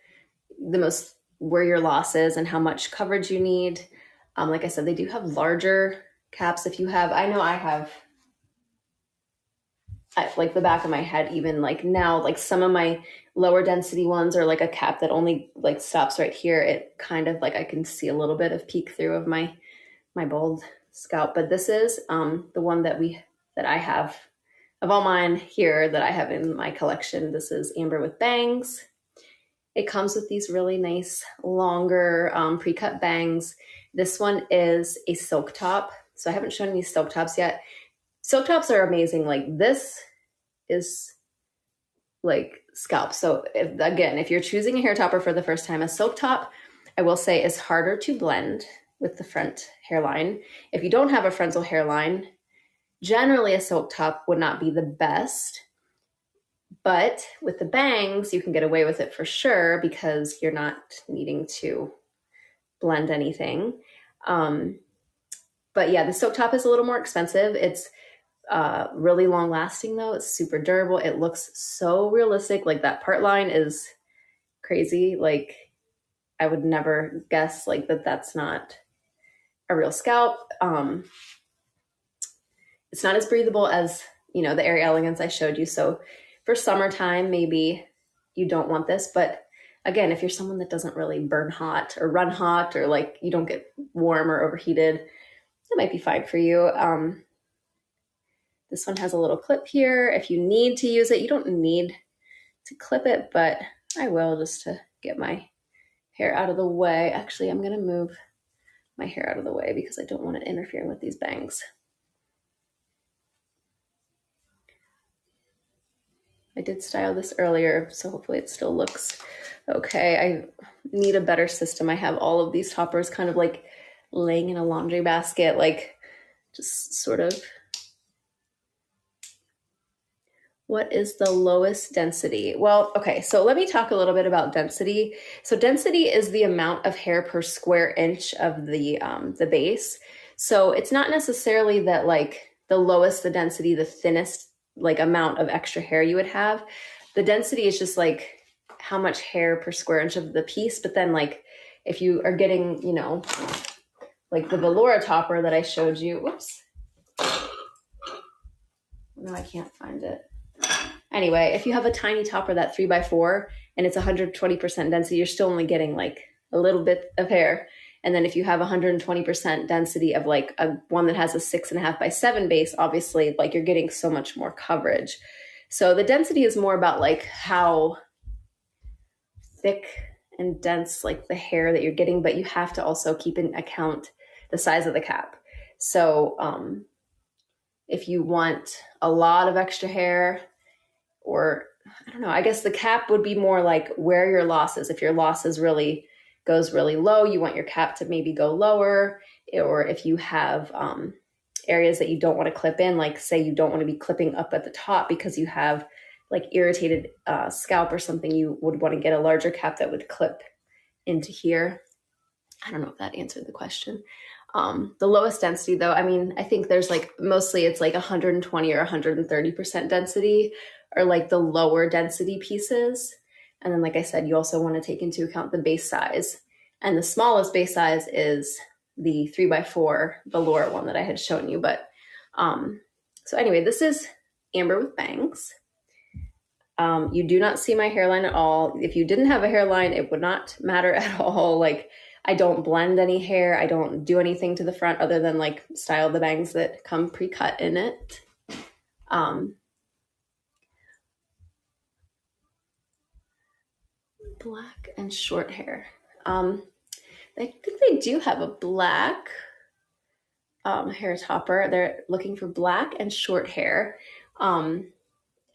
your loss is and how much coverage you need. Like I said, they do have larger caps. If you have, I know I have, like the back of my head, even like now, like some of my lower density ones are like a cap that only like stops right here. It kind of like, I can see a little bit of peek through of my bald scalp, but this is the one that I have of all mine here that I have in my collection. This is Amber with Bangs. It comes with these really nice longer pre-cut bangs. This one is a silk top. So I haven't shown any silk tops yet. Silk tops are amazing. Like this is like scalp. So if you're choosing a hair topper for the first time, a silk top, I will say, is harder to blend with the front hairline. If you don't have a frontal hairline, generally a silk top would not be the best. But with the bangs, you can get away with it for sure because you're not needing to blend anything. But yeah, the silk top is a little more expensive. It's really long lasting though. It's super durable. It looks so realistic. Like that part line is crazy. Like I would never guess like that's not a real scalp. It's not as breathable as, the Airy Elegance I showed you. So for summertime, maybe you don't want this. But again, if you're someone that doesn't really burn hot or run hot, or like you don't get warm or overheated, that might be fine for you. This one has a little clip here. If you need to use it, you don't need to clip it, but I will just to get my hair out of the way. Actually, I'm going to move my hair out of the way because I don't want it interfering with these bangs. I did style this earlier, so hopefully it still looks okay. I need a better system. I have all of these toppers kind of like laying in a laundry basket, like just sort of. What is the lowest density? Well, okay, so let me talk a little bit about density. So density is the amount of hair per square inch of the base. So it's not necessarily that like the lowest the density, the thinnest like amount of extra hair you would have. The density is just like how much hair per square inch of the piece. But then like if you are getting, you know, like the velour topper that I showed you, whoops. No, I can't find it. Anyway, if you have a tiny topper, that 3x4, and it's 120% density, you're still only getting like a little bit of hair. And then if you have 120% density of like a one that has a 6.5x7 base, obviously like you're getting so much more coverage. So the density is more about like how thick and dense like the hair that you're getting, but you have to also keep in account the size of the cap. So if you want a lot of extra hair, or I don't know, I guess the cap would be more like where your loss is. If your loss is really goes really low, you want your cap to maybe go lower. Or if you have areas that you don't want to clip in, like say you don't want to be clipping up at the top because you have like irritated scalp or something, you would want to get a larger cap that would clip into here. I don't know if that answered the question. The lowest density though, I mean, I think there's like, mostly it's like 120 or 130% density, or like the lower density pieces. And then, like I said, you also want to take into account the base size. And the smallest base size is the 3x4 velour one that I had shown you. But so anyway, this is Amber with bangs. You do not see my hairline at all. If you didn't have a hairline, it would not matter at all. Like I don't blend any hair. I don't do anything to the front other than like style the bangs that come pre-cut in it. Black and short hair. I think they do have a black hair topper. They're looking for black and short hair. I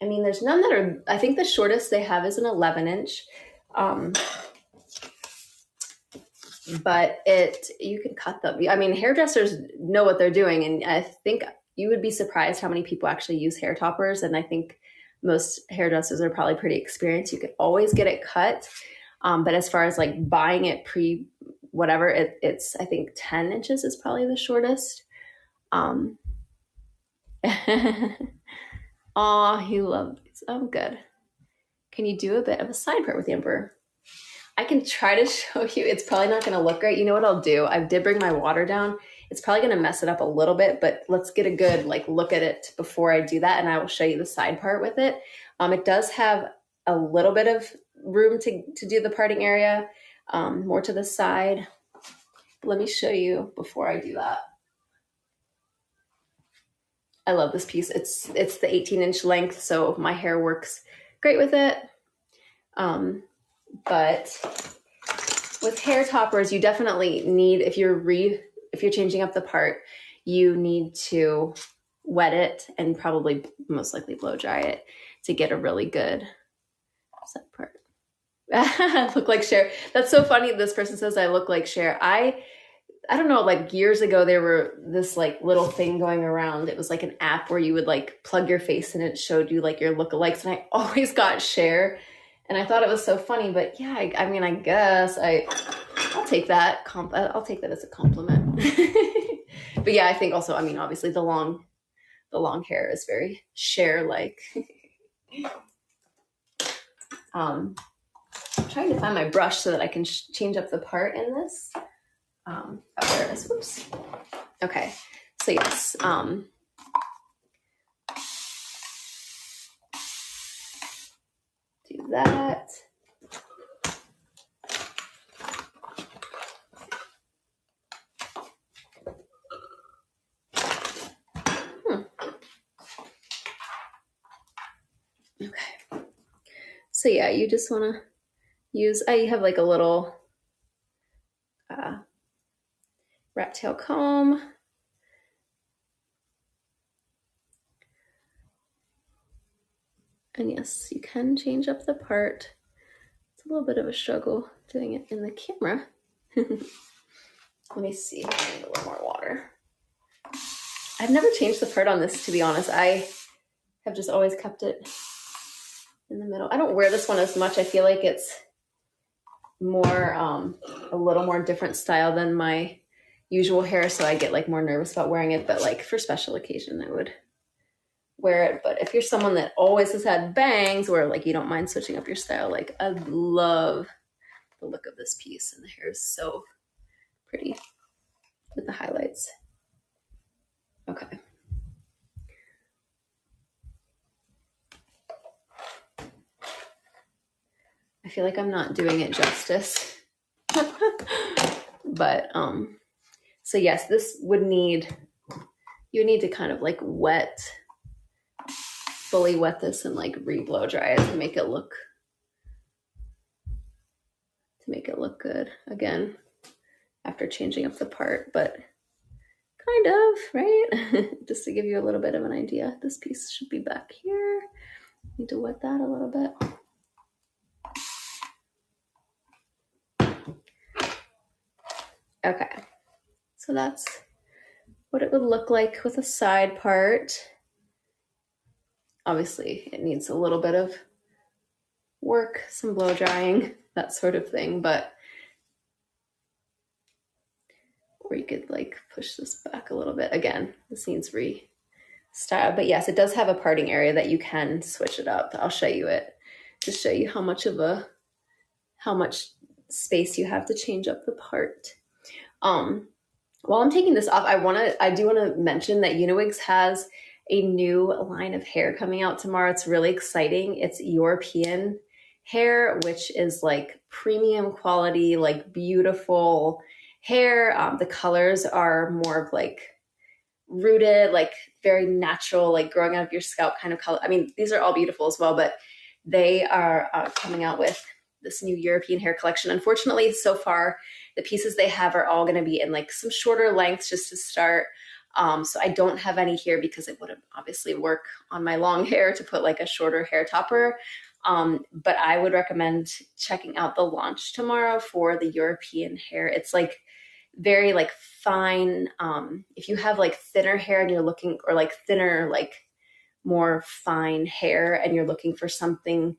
mean, there's none that are, I think the shortest they have is an 11 inch. But you can cut them. I mean, hairdressers know what they're doing. And I think you would be surprised how many people actually use hair toppers. And I think most hairdressers are probably pretty experienced. You could always get it cut. But as far as like buying it whatever, it's I think 10 inches is probably the shortest. Oh, you love these. Oh, good. Can you do a bit of a side part with Amber? I can try to show you. It's probably not going to look great. You know what I'll do? I did bring my water down. It's probably going to mess it up a little bit, but let's get a good like look at it before I do that, and I will show you the side part with it. It does have a little bit of room to do the parting area, more to the side. Let me show you before I do that. I love this piece. It's the 18-inch length, so my hair works great with it. But with hair toppers, you definitely need, if you're changing up the part, you need to wet it and probably most likely blow dry it to get a really good set part. I look like Cher. That's so funny. This person says I look like Cher. I don't know, like years ago, there were this like little thing going around. It was like an app where you would like plug your face and it showed you like your lookalikes. And I always got Cher. And I thought it was so funny, but yeah, I mean, I guess I'll take that. I'll take that as a compliment. But yeah, I think also, I mean, obviously the long hair is very Cher-like. I'm trying to find my brush so that I can change up the part in this. Oh, there it is. Whoops. Okay. So yes. Do that. Okay. So yeah, you just want to use, I have like a little rat tail comb. And yes, you can change up the part. It's a little bit of a struggle doing it in the camera. Let me see if I need a little more water. I've never changed the part on this, to be honest. I have just always kept it in the middle. I don't wear this one as much. I feel like it's more, a little more different style than my usual hair, so I get like more nervous about wearing it, but like for special occasion I would wear it. But if you're someone that always has had bangs, or like you don't mind switching up your style, like I love the look of this piece, and the hair is so pretty with the highlights. Okay. I feel like I'm not doing it justice. But so yes, this would need, you need to kind of like fully wet this and like re-blow dry it to make it look good again after changing up the part. But kind of, right? Just to give you a little bit of an idea. This piece should be back here. Need to wet that a little bit. Okay, so that's what it would look like with a side part. Obviously, it needs a little bit of work, some blow drying, that sort of thing, but or you could like push this back a little bit. Again, this needs re-style, but yes, it does have a parting area that you can switch it up. I'll show you it to show you how much space you have to change up the part. While I'm taking this off, I do want to mention that Uniwigs has a new line of hair coming out tomorrow. It's really exciting. It's European hair, which is like premium quality, like beautiful hair. The colors are more of like rooted, like very natural, like growing out of your scalp kind of color. I mean, these are all beautiful as well, but they are coming out with this new European hair collection. Unfortunately, so far, the pieces they have are all going to be in like some shorter lengths just to start. So I don't have any here because it wouldn't obviously work on my long hair to put like a shorter hair topper. But I would recommend checking out the launch tomorrow for the European hair. It's like very like fine. If you have like thinner hair and you're looking, or like thinner, like more fine hair, and you're looking for something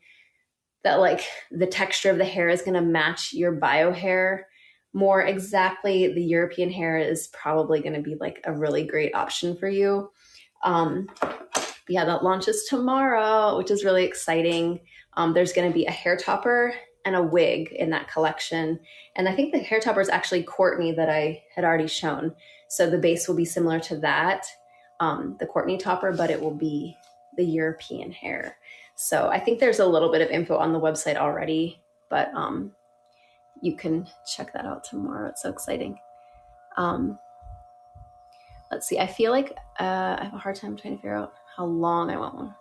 that like the texture of the hair is going to match your bio hair more exactly, the European hair is probably going to be like a really great option for you. Yeah, that launches tomorrow, which is really exciting. There's going to be a hair topper and a wig in that collection. And I think the hair topper is actually Courtney that I had already shown. So the base will be similar to that, the Courtney topper, but it will be the European hair. So I think there's a little bit of info on the website already, but you can check that out tomorrow. It's so exciting. Let's see. I feel like I have a hard time trying to figure out how long I want one.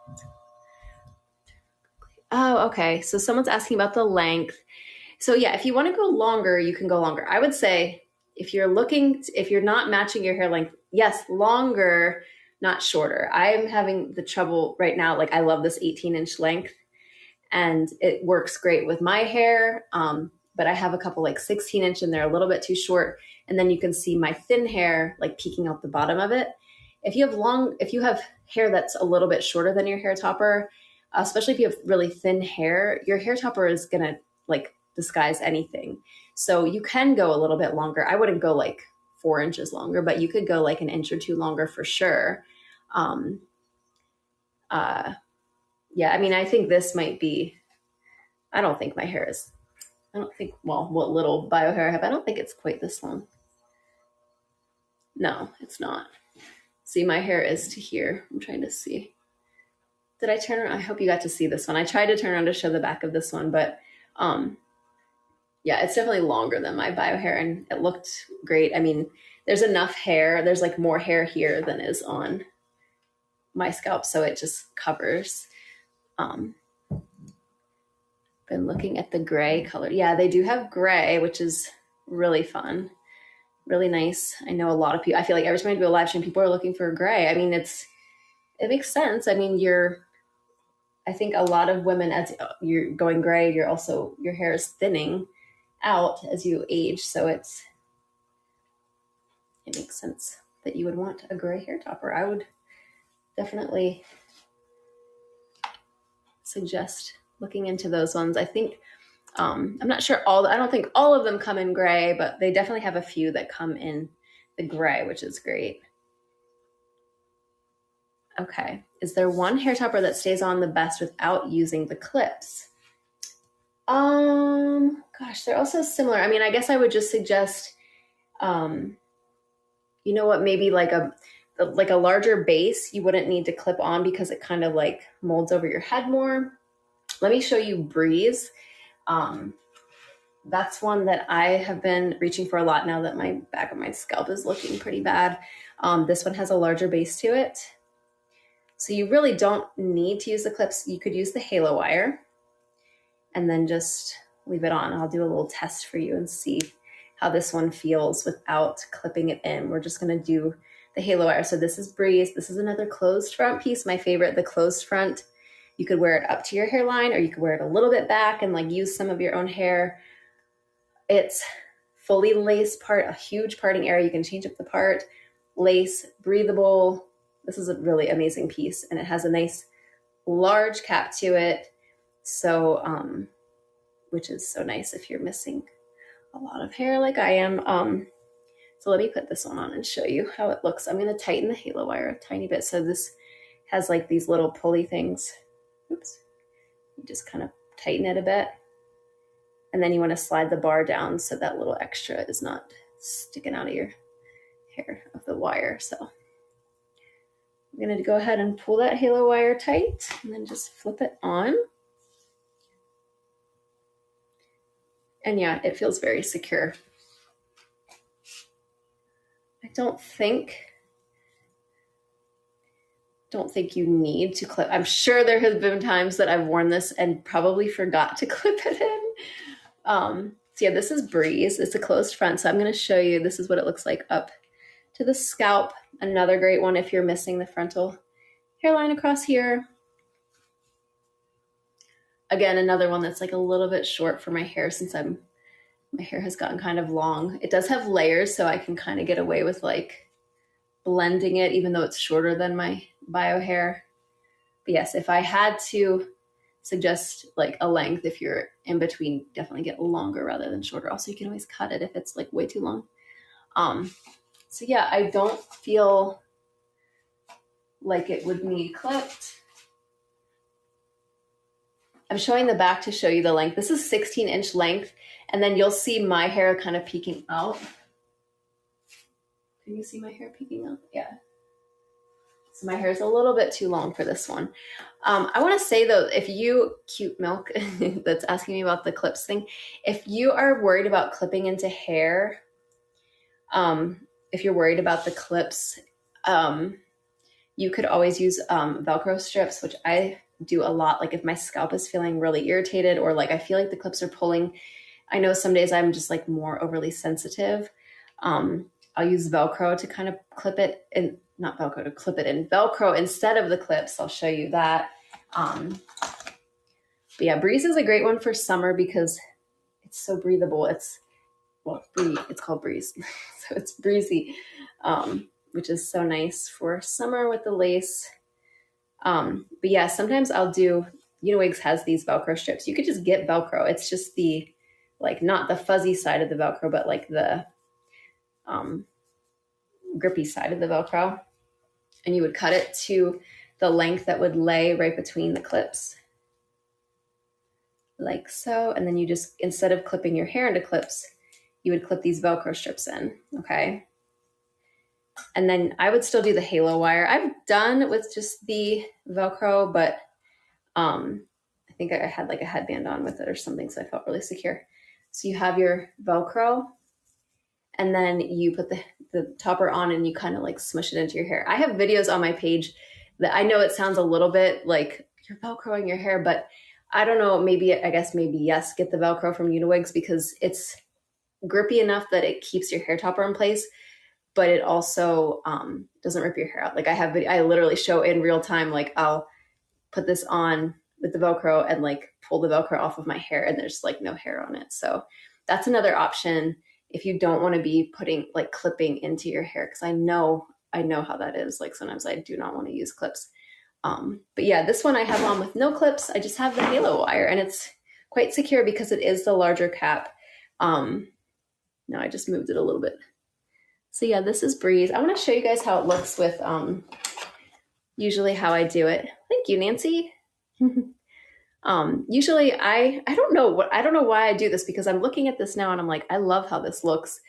Oh, okay. So someone's asking about the length. So yeah, if you want to go longer, you can go longer. I would say if you're not matching your hair length, yes, longer, not shorter. I'm having the trouble right now. Like I love this 18-inch length and it works great with my hair. But I have a couple like 16-inch and they're a little bit too short. And then you can see my thin hair like peeking out the bottom of it. If you have hair that's a little bit shorter than your hair topper, especially if you have really thin hair, your hair topper is going to like disguise anything. So you can go a little bit longer. I wouldn't go like 4 inches longer, but you could go like an inch or two longer for sure. Yeah, I mean, I think this might be, I don't think what little bio hair I have, I don't think it's quite this long. No, it's not. See, my hair is to here. I'm trying to see. Did I turn around? I hope you got to see this one. I tried to turn around to show the back of this one, but yeah, it's definitely longer than my bio hair and it looked great. I mean, there's enough hair. There's like more hair here than is on my scalp, so it just covers. Been looking at the gray color. Yeah, they do have gray, which is really fun, really nice. I know a lot of people, I feel like every time I do a live stream, people are looking for gray. I mean, it makes sense. I mean, I think a lot of women, as you're going gray, your hair is thinning out as you age. So it makes sense that you would want a gray hair topper. I would definitely suggest looking into those ones. I think, I'm not sure I don't think all of them come in gray, but they definitely have a few that come in the gray, which is great. Okay. Is there one hair topper that stays on the best without using the clips? Gosh, they're also similar. I mean, I guess I would just suggest, you know what, maybe like a larger base you wouldn't need to clip on because it kind of like molds over your head more. Let me show you Breeze. That's one that I have been reaching for a lot now that my back of my scalp is looking pretty bad. This one has a larger base to it. So you really don't need to use the clips. You could use the halo wire and then just leave it on. I'll do a little test for you and see how this one feels without clipping it in. We're just gonna do the halo wire. So this is Breeze. This is another closed front piece. My favorite, the closed front. You could wear it up to your hairline or you could wear it a little bit back and like use some of your own hair. It's fully lace part, a huge parting area. You can change up the part, lace, breathable. This is a really amazing piece and it has a nice large cap to it. So, which is so nice if you're missing a lot of hair like I am. So let me put this one on and show you how it looks. I'm gonna tighten the halo wire a tiny bit. So this has like these little pulley things. Oops, you just kind of tighten it a bit. And then you wanna slide the bar down so that little extra is not sticking out of your hair of the wire. So I'm gonna go ahead and pull that halo wire tight and then just flip it on. And yeah, it feels very secure. I don't think you need to clip. I'm sure there have been times that I've worn this and probably forgot to clip it in. So yeah, this is Breeze. It's a closed front. So I'm going to show you, this is what it looks like up to the scalp. Another great one if you're missing the frontal hairline across here. Again, another one that's like a little bit short for my hair since my hair has gotten kind of long. It does have layers, so I can kind of get away with like blending it, even though it's shorter than my bio hair. But yes, if I had to suggest like a length, if you're in between, definitely get longer rather than shorter. Also, you can always cut it if it's like way too long. So yeah, I don't feel like it would need clipped. I'm showing the back to show you the length. This is 16-inch length, and then you'll see my hair kind of peeking out. Can you see my hair peeking out? Yeah. So my hair is a little bit too long for this one. I want to say though, if you, Cute Milk, that's asking me about the clips thing, if you are worried about clipping into hair, if you're worried about the clips, you could always use Velcro strips, which I do a lot. Like if my scalp is feeling really irritated or like I feel like the clips are pulling, I know some days I'm just like more overly sensitive. I'll use Velcro to kind of clip it in, not Velcro to clip it in, Velcro instead of the clips. I'll show you that. But yeah, Breeze is a great one for summer because it's so breathable. It's called Breeze. So it's breezy, which is so nice for summer with the lace. But yeah, sometimes I'll do, Uniwigs has these Velcro strips. You could just get Velcro. It's just the, like not the fuzzy side of the Velcro, but like the grippy side of the Velcro. And you would cut it to the length that would lay right between the clips. Like so. And then you just, instead of clipping your hair into clips, you would clip these Velcro strips in, okay? And then I would still do the halo wire. I've done with just the Velcro, but I think I had like a headband on with it or something, so I felt really secure. So you have your Velcro, and then you put the topper on and you kind of like smush it into your hair. I have videos on my page that I know it sounds a little bit like you're Velcroing your hair, but I don't know, maybe yes, get the Velcro from Uniwigs because it's grippy enough that it keeps your hair topper in place, but it also doesn't rip your hair out. Like I literally show in real time, like I'll put this on with the Velcro and like pull the Velcro off of my hair and there's like no hair on it. So that's another option if you don't want to be putting like clipping into your hair. Cause I know how that is. Like sometimes I do not want to use clips. But yeah, this one I have on with no clips. I just have the halo wire and it's quite secure because it is the larger cap. No, I just moved it a little bit So yeah, this is Breeze. I want to show you guys how it looks with usually how I do it. Thank you, Nancy. Usually I don't know why I do this, because I'm looking at this now and I'm like, I love how this looks.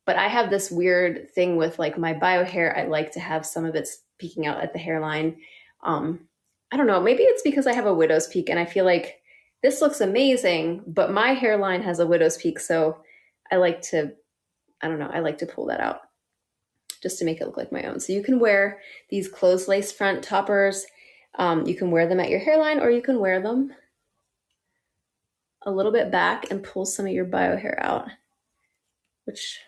But I have this weird thing with like my bio hair. I like to have some of it peeking out at the hairline. I don't know. Maybe it's because I have a widow's peak and I feel like this looks amazing, but my hairline has a widow's peak. So I like to pull that out just to make it look like my own. So you can wear these closed lace front toppers. You can wear them at your hairline, or you can wear them a little bit back and pull some of your bio hair out, which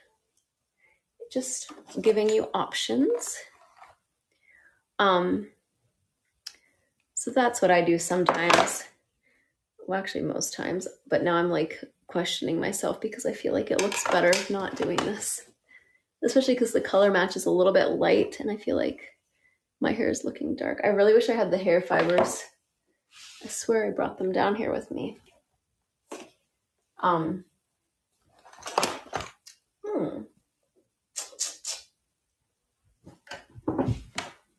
just giving you options. So that's what I do sometimes. Well, actually most times, but now I'm like questioning myself because I feel like it looks better not doing this, especially because the color match is a little bit light and I feel like my hair is looking dark. I really wish I had the hair fibers. I swear I brought them down here with me.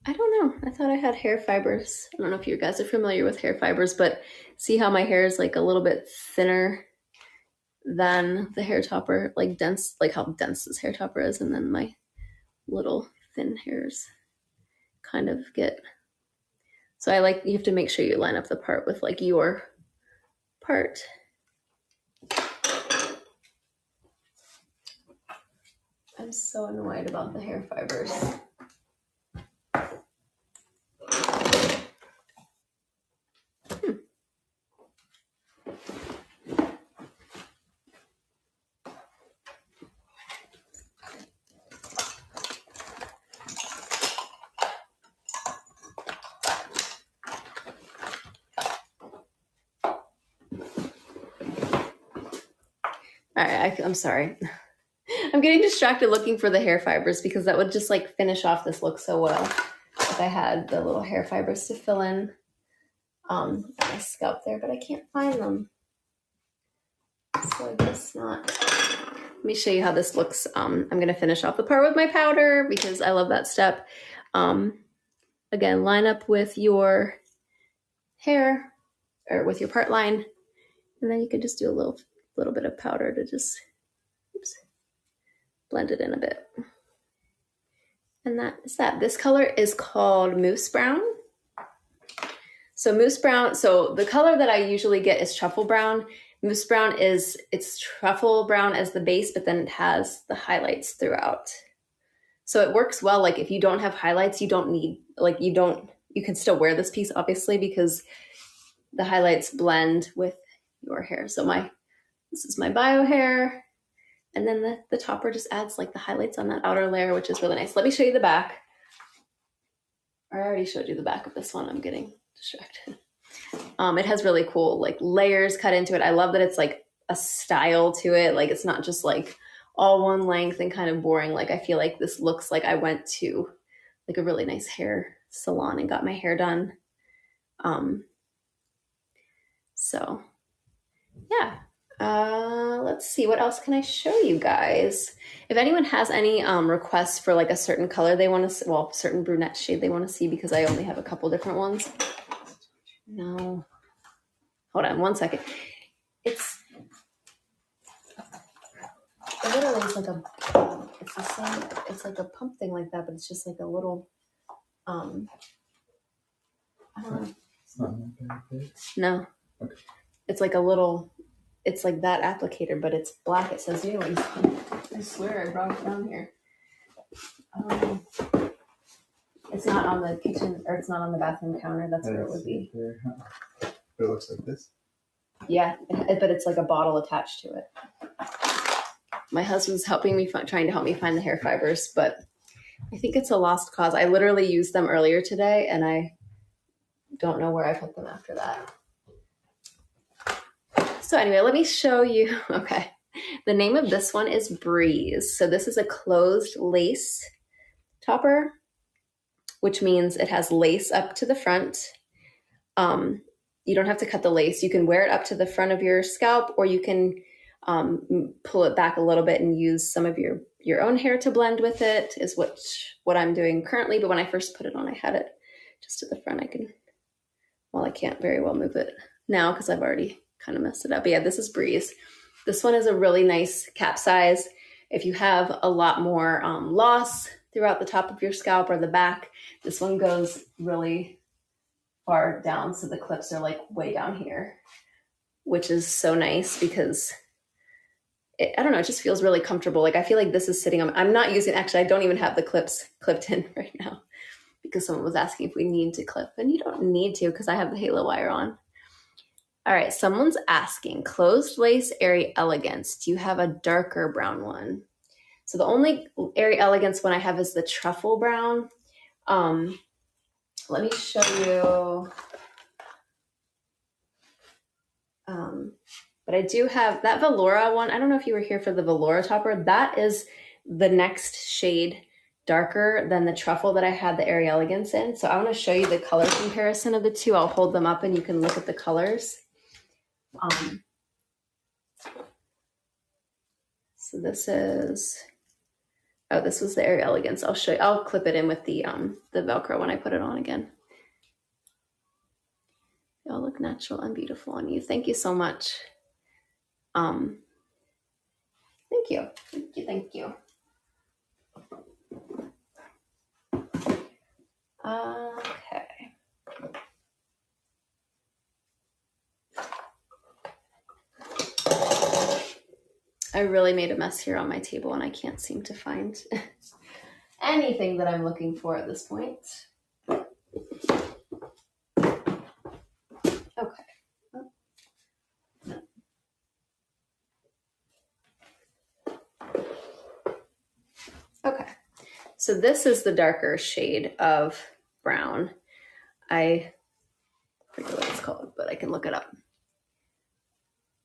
I don't know. I thought I had hair fibers. I don't know if you guys are familiar with hair fibers, but see how my hair is like a little bit thinner than the hair topper, like dense, like how dense this hair topper is, and then my little thin hairs kind of get. So you have to make sure you line up the part with like your part. I'm so annoyed about the hair fibers. All right, I'm sorry. I'm getting distracted looking for the hair fibers because that would just like finish off this look so well if I had the little hair fibers to fill in my scalp there, but I can't find them. So I guess not. Let me show you how this looks. I'm going to finish off the part with my powder because I love that step. Again, line up with your hair or with your part line, and then you can just do a little bit of powder to just blend it in a bit. And that is that. This color is called Mousse Brown. So Mousse Brown, so the color that I usually get is Truffle Brown. Mousse Brown it's Truffle Brown as the base, but then it has the highlights throughout. So it works well. Like if you don't have highlights, you don't need, like you can still wear this piece obviously because the highlights blend with your hair. So this is my bio hair. And then the topper just adds like the highlights on that outer layer, which is really nice. Let me show you the back. I already showed you the back of this one. I'm getting distracted. It has really cool like layers cut into it. I love that it's like a style to it. Like it's not just like all one length and kind of boring. Like I feel like this looks like I went to like a really nice hair salon and got my hair done. So yeah. Let's see, what else can I show you guys? If anyone has any requests for like a certain color they want to, well, certain brunette shade they want to see, because I only have a couple different ones. No, hold on one second. It literally is like it's the same, it's like a pump thing like that, but it's just like a little, I don't know.
It's not like that.
No.
Okay.
It's like a little, it's like that applicator, but it's black. It says new. I swear I brought it down here. It's not on the kitchen, or it's not on the bathroom counter. That's where it would be.
There. It looks like this.
Yeah, but it's like a bottle attached to it. My husband's helping me, trying to help me find the hair fibers, but I think it's a lost cause. I literally used them earlier today, and I don't know where I put them after that. So anyway, let me show you. Okay. The name of this one is Breeze. So this is a closed lace topper, which means it has lace up to the front. You don't have to cut the lace. You can wear it up to the front of your scalp, or you can pull it back a little bit and use some of your own hair to blend with it is what I'm doing currently. But when I first put it on, I had it just at the front. I can't very well move it now because I've already kind of messed it up. But yeah, this is Breeze. This one is a really nice cap size. If you have a lot more loss throughout the top of your scalp or the back, this one goes really far down. So the clips are like way down here, which is so nice because I don't know, it just feels really comfortable. Like I feel like this is sitting on, I'm not using, actually, I don't even have the clips clipped in right now because someone was asking if we need to clip, and you don't need to because I have the halo wire on. All right, someone's asking, closed lace Airy Elegance, do you have a darker brown one? So the only Airy Elegance one I have is the truffle brown. Let me show you. But I do have that Velora one. I don't know if you were here for the Velora topper. That is the next shade darker than the truffle that I had the Airy Elegance in. So I want to show you the color comparison of the two. I'll hold them up and you can look at the colors. So this is, this was the Airy Elegance. I'll show you, I'll clip it in with the Velcro when I put it on again. Y'all look natural and beautiful on you. Thank you so much. Thank you. Thank you. Thank you. Okay. I really made a mess here on my table and I can't seem to find anything that I'm looking for at this point. Okay. Okay. So this is the darker shade of brown. I forget what it's called, but I can look it up.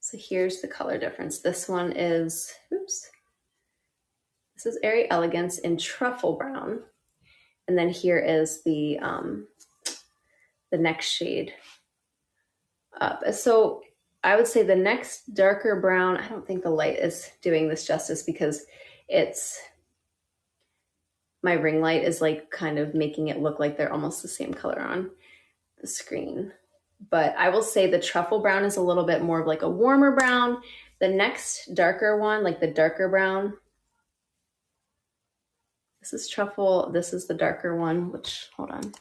So here's the color difference. This one is, this is Airy Elegance in truffle brown. And then here is the next shade up. So I would say the next darker brown, I don't think the light is doing this justice because my ring light is like kind of making it look like they're almost the same color on the screen. But I will say the truffle brown is a little bit more of like a warmer brown. The next darker one, like the darker brown, this is truffle. This is the darker one, which, hold on.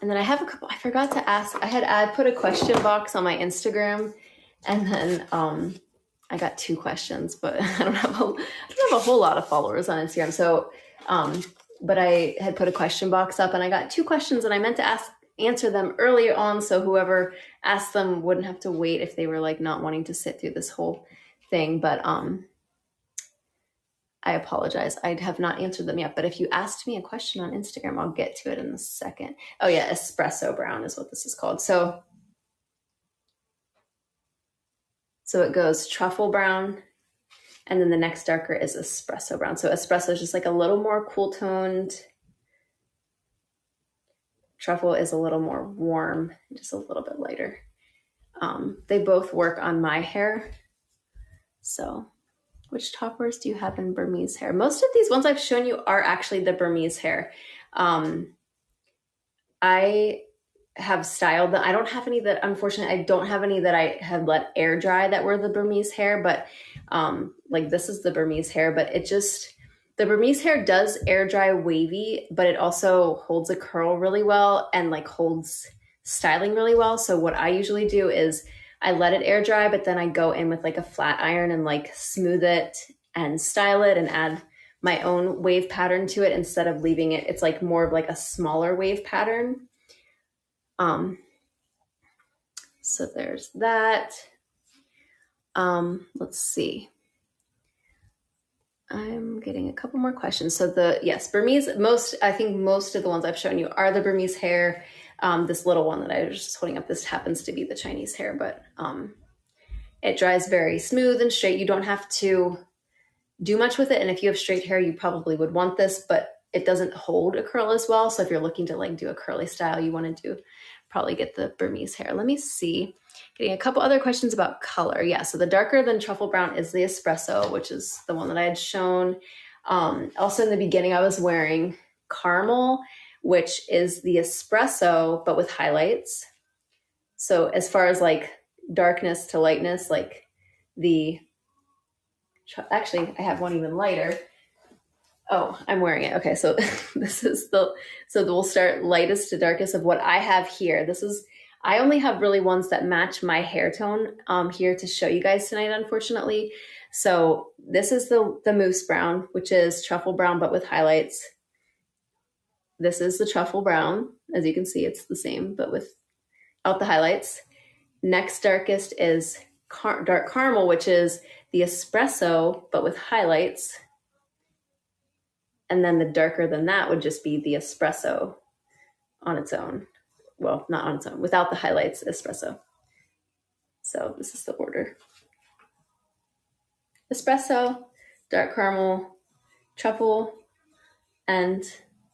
And then I have a couple, I forgot to ask, I put a question box on my Instagram, and then I got 2 questions, but I don't have a whole lot of followers on Instagram. So, but I had put a question box up and I got 2 questions and I meant to answer them earlier on. So whoever asked them wouldn't have to wait if they were like not wanting to sit through this whole thing. But I apologize. I have not answered them yet. But if you asked me a question on Instagram, I'll get to it in a second. Oh yeah, espresso brown is what this is called. So it goes truffle brown, and then the next darker is espresso brown. So espresso is just like a little more cool toned. Truffle is a little more warm, just a little bit lighter. They both work on my hair. So which toppers do you have in Burmese hair? Most of these ones I've shown you are actually the Burmese hair. I have styled them. I don't have any that, unfortunately, I don't have any that I have let air dry that were the Burmese hair, but like this is the Burmese hair, but the Burmese hair does air dry wavy, but it also holds a curl really well and like holds styling really well. So what I usually do is I let it air dry, but then I go in with like a flat iron and like smooth it and style it and add my own wave pattern to it instead of leaving it. It's like more of like a smaller wave pattern. So there's that. Let's see. I'm getting a couple more questions. So Burmese, I think most of the ones I've shown you are the Burmese hair. This little one that I was just holding up, this happens to be the Chinese hair, but it dries very smooth and straight. You don't have to do much with it. And if you have straight hair, you probably would want this, but it doesn't hold a curl as well. So if you're looking to like do a curly style, you want to do probably get the Burmese hair. Let me see. Getting a couple other questions about color. Yeah, so the darker than truffle brown is the espresso, which is the one that I had shown. Also in the beginning, I was wearing caramel, which is the espresso, but with highlights. So as far as like darkness to lightness, like actually I have one even lighter. Oh, I'm wearing it. Okay, so this is so we'll start lightest to darkest of what I have here. I only have really ones that match my hair tone here to show you guys tonight, unfortunately. So this is the mousse brown, which is truffle brown, but with highlights. This is the truffle brown. As you can see, it's the same, but without the highlights. Next darkest is dark caramel, which is the espresso, but with highlights. And then the darker than that would just be the espresso on its own. Well, not on its own, without the highlights, espresso. So this is the order. Espresso, dark caramel, truffle, and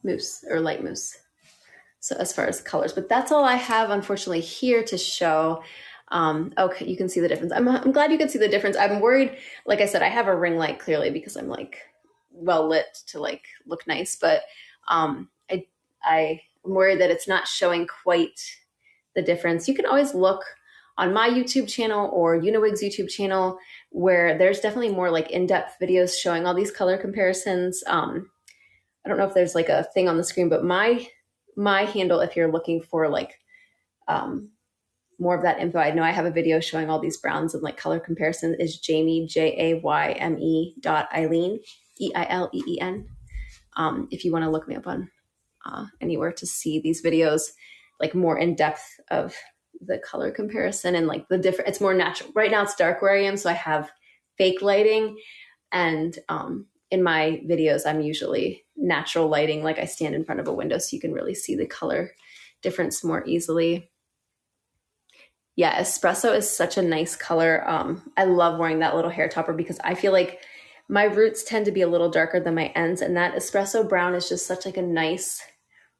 mousse or light mousse. So as far as colors, but that's all I have, unfortunately, here to show. Okay, you can see the difference. I'm glad you could see the difference. I'm worried, like I said, I have a ring light clearly because I'm like well lit to like look nice, but I'm worried that it's not showing quite the difference. You can always look on my YouTube channel or Uniwig's YouTube channel where there's definitely more like in-depth videos showing all these color comparisons. I don't know if there's like a thing on the screen, but my handle, if you're looking for like more of that info, I know I have a video showing all these browns and like color comparison, is Jayme, Jayme.Eileen, Eileen. If you want to look me up on anywhere to see these videos, like more in depth of the color comparison and like the different, it's more natural. Right now it's dark where I am, so I have fake lighting, and in my videos I'm usually natural lighting, like I stand in front of a window so you can really see the color difference more easily. Yeah, espresso is such a nice color. I love wearing that little hair topper because I feel like my roots tend to be a little darker than my ends, and that espresso brown is just such like a nice,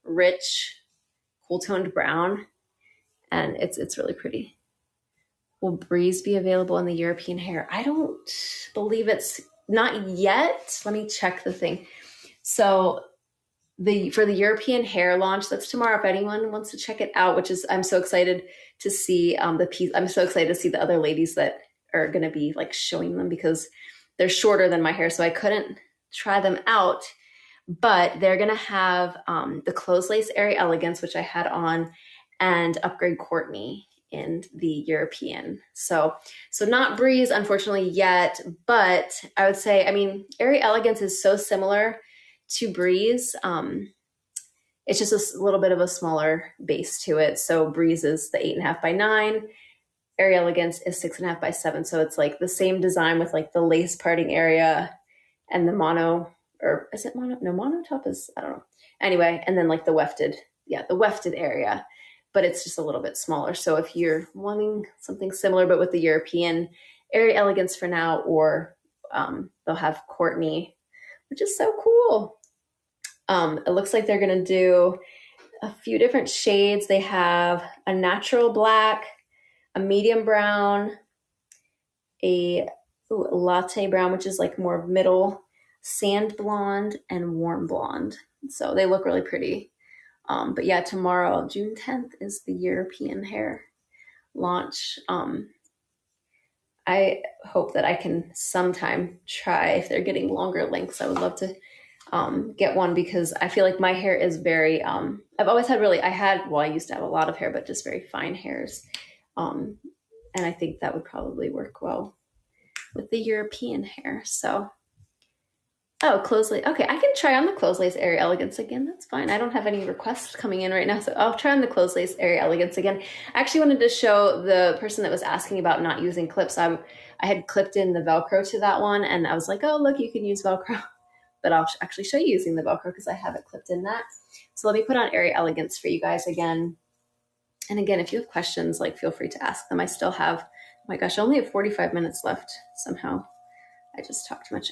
rich, cool toned brown, and it's really pretty. Will Breeze be available in the European hair? I don't believe it's not yet. Let me check the thing. So for the European hair launch, that's tomorrow. If anyone wants to check it out, which is, I'm so excited to see the piece. I'm so excited to see the other ladies that are going to be like showing them because they're shorter than my hair. So I couldn't try them out, but they're going to have the closed lace Airy Elegance, which I had on, and Upgrade Courtney in the European. So not Breeze, unfortunately, yet, but I would say, I mean, Airy Elegance is so similar to Breeze. It's just a little bit of a smaller base to it. So Breeze is the 8.5 by 9. Airy Elegance is 6.5 by 7. So it's like the same design with like the lace parting area and the mono, or is it mono? No, mono top is, I don't know. Anyway, and then like the wefted area, but it's just a little bit smaller. So if you're wanting something similar, but with the European, Airy Elegance for now, or they'll have Courtney, which is so cool. It looks like they're going to do a few different shades. They have a natural black, a medium brown, a latte brown, which is like more middle, sand blonde, and warm blonde. So they look really pretty. But yeah, tomorrow, June 10th, is the European hair launch. I hope that I can sometime try, if they're getting longer lengths, I would love to get one, because I feel like my hair is very, I've always had I used to have a lot of hair, but just very fine hairs. And I think that would probably work well with the European hair. So, closed lace. Okay, I can try on the closed lace Airy Elegance again. That's fine. I don't have any requests coming in right now, so I'll try on the closed lace Airy Elegance again. I actually wanted to show the person that was asking about not using clips. I had clipped in the Velcro to that one, and I was like, oh, look, you can use Velcro. But I'll actually show you using the Velcro because I have it clipped in that. So let me put on Airy Elegance for you guys again. And again, if you have questions, like, feel free to ask them. I still have, oh my gosh, I only have 45 minutes left somehow. I just talked too much.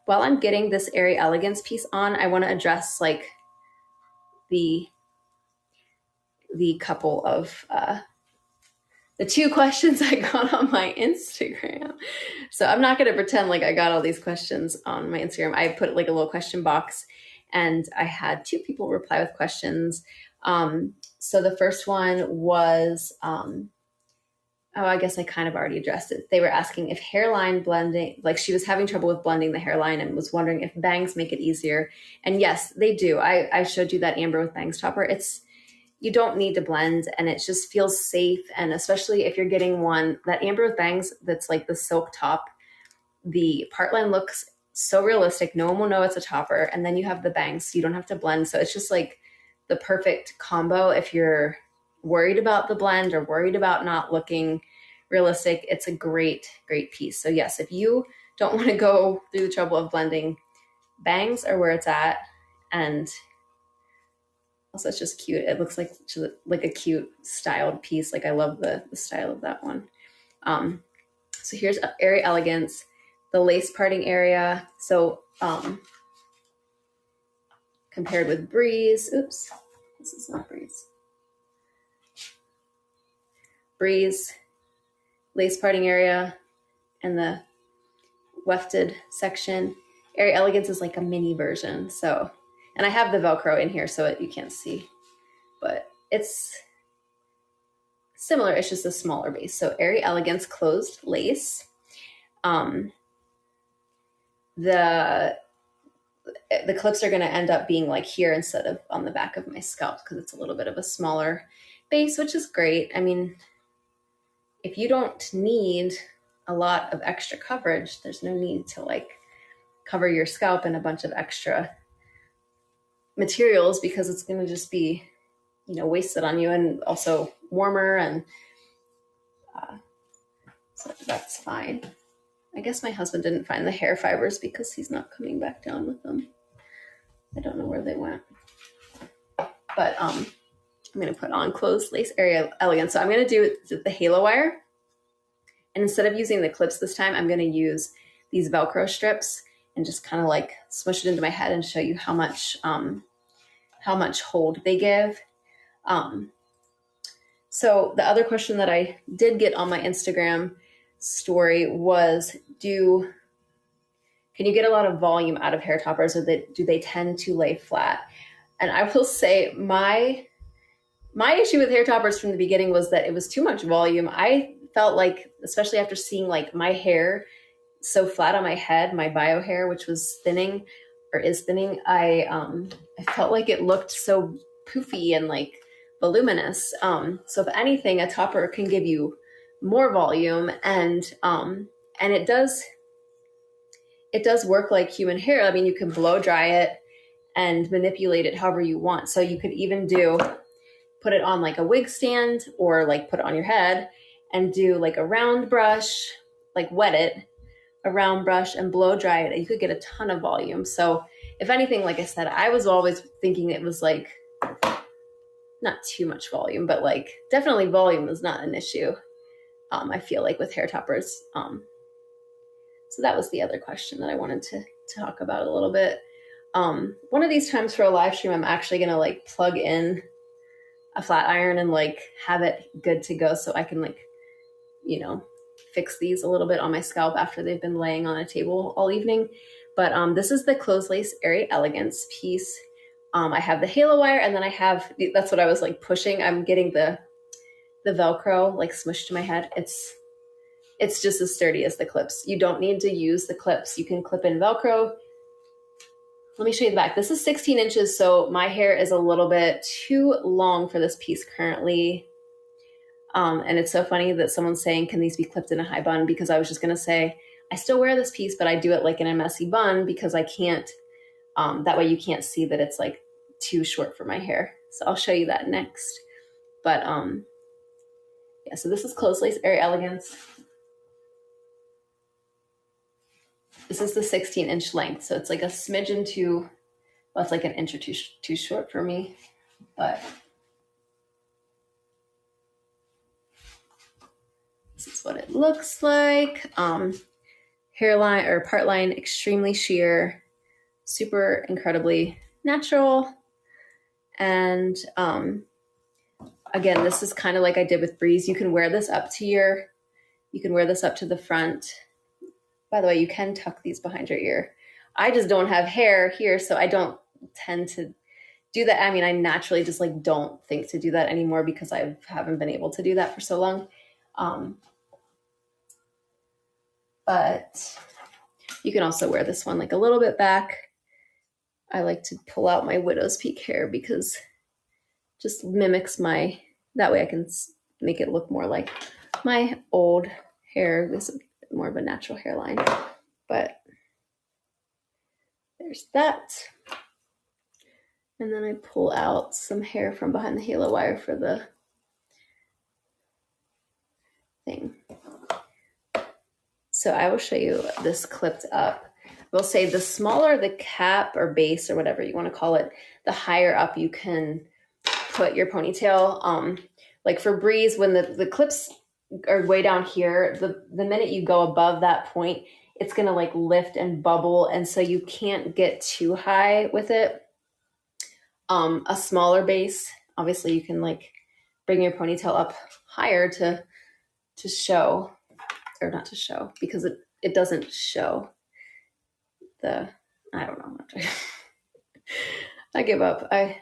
While I'm getting this Airy Elegance piece on, I want to address like the couple of the 2 questions I got on my Instagram. So I'm not going to pretend like I got all these questions on my Instagram. I put like a little question box, and I had 2 people reply with questions. So the first one was, I guess I kind of already addressed it. They were asking if hairline blending, like she was having trouble with blending the hairline and was wondering if bangs make it easier. And yes, they do. I showed you that Amber with Bangs topper. You don't need to blend, and it just feels safe. And especially if you're getting one, that Amber with Bangs that's like the silk top, the part line looks so realistic. No one will know it's a topper. And then you have the bangs, so you don't have to blend. So it's just like the perfect combo if you're worried about the blend or worried about not looking realistic. It's a great, great piece. So yes, if you don't want to go through the trouble of blending, bangs are where it's at. And also, it's just cute. It looks like a cute styled piece. Like I love the style of that one. So here's Airy Elegance, the lace parting area. So compared with Breeze, oops, this is not Breeze. Breeze, lace parting area, and the wefted section. Airy Elegance is like a mini version. So, and I have the Velcro in here so you can't see, but it's similar. It's just a smaller base. So Airy Elegance closed lace. The clips are going to end up being like here instead of on the back of my scalp because it's a little bit of a smaller base, which is great. I mean, if you don't need a lot of extra coverage, there's no need to like cover your scalp in a bunch of extra materials because it's going to just be, wasted on you, and also warmer, and so that's fine. I guess my husband didn't find the hair fibers because he's not coming back down with them. I don't know where they went. But I'm going to put on closed lace Airy Elegance. So I'm going to do the halo wire. And instead of using the clips this time, I'm going to use these Velcro strips and just kind of like smush it into my head and show you how much hold they give. So the other question that I did get on my Instagram story was, can you get a lot of volume out of hair toppers, or do they tend to lay flat? And I will say my issue with hair toppers from the beginning was that it was too much volume. I felt like, especially after seeing like my hair so flat on my head, my bio hair, which was thinning or is thinning, I felt like it looked so poofy and like voluminous. So if anything, a topper can give you more volume, and it does work like human hair. I mean, you can blow dry it and manipulate it however you want. So you could even put it on like a wig stand, or like put it on your head and do like a round brush, like wet it, a round brush, and blow dry it. And you could get a ton of volume. So if anything, like I said, I was always thinking it was like not too much volume, but like definitely volume is not an issue. I feel like with hair toppers. So that was the other question that I wanted to talk about a little bit. One of these times for a live stream, I'm actually going to like plug in a flat iron and like have it good to go so I can like, fix these a little bit on my scalp after they've been laying on a table all evening. But this is the closed lace Airy Elegance piece. I have the halo wire, and then that's what I was like pushing. I'm getting the Velcro like smushed to my head. It's just as sturdy as the clips. You don't need to use the clips. You can clip in Velcro. Let me show you the back. This is 16 inches, so my hair is a little bit too long for this piece currently. And it's so funny that someone's saying, can these be clipped in a high bun? Because I was just going to say, I still wear this piece, but I do it like in a messy bun because I can't, that way you can't see that it's like too short for my hair. So I'll show you that next. But yeah, so this is closed lace Airy Elegance. This is the 16-inch length. So it's like a smidgen too, well, it's like an inch or too short for me, but this is what it looks like. Hairline or part line, extremely sheer, super incredibly natural. And again, this is kind of like I did with Breeze. You can wear this up to the front. By the way, you can tuck these behind your ear. I just don't have hair here, so I don't tend to do that. I mean, I naturally just like don't think to do that anymore because I haven't been able to do that for so long. But you can also wear this one like a little bit back. I like to pull out my widow's peak hair because it just mimics that way I can make it look more like my old hair. This is more of a natural hairline, but there's that. And then I pull out some hair from behind the halo wire for the thing. So I will show you this clipped up. We'll say the smaller the cap or base or whatever you want to call it, the higher up you can put your ponytail. Like for Breeze, when the clips are way down here, the minute you go above that point, it's going to like lift and bubble. And so you can't get too high with it. A smaller base, obviously you can like bring your ponytail up higher to show, or not to show, because it doesn't show I don't know. I give up. I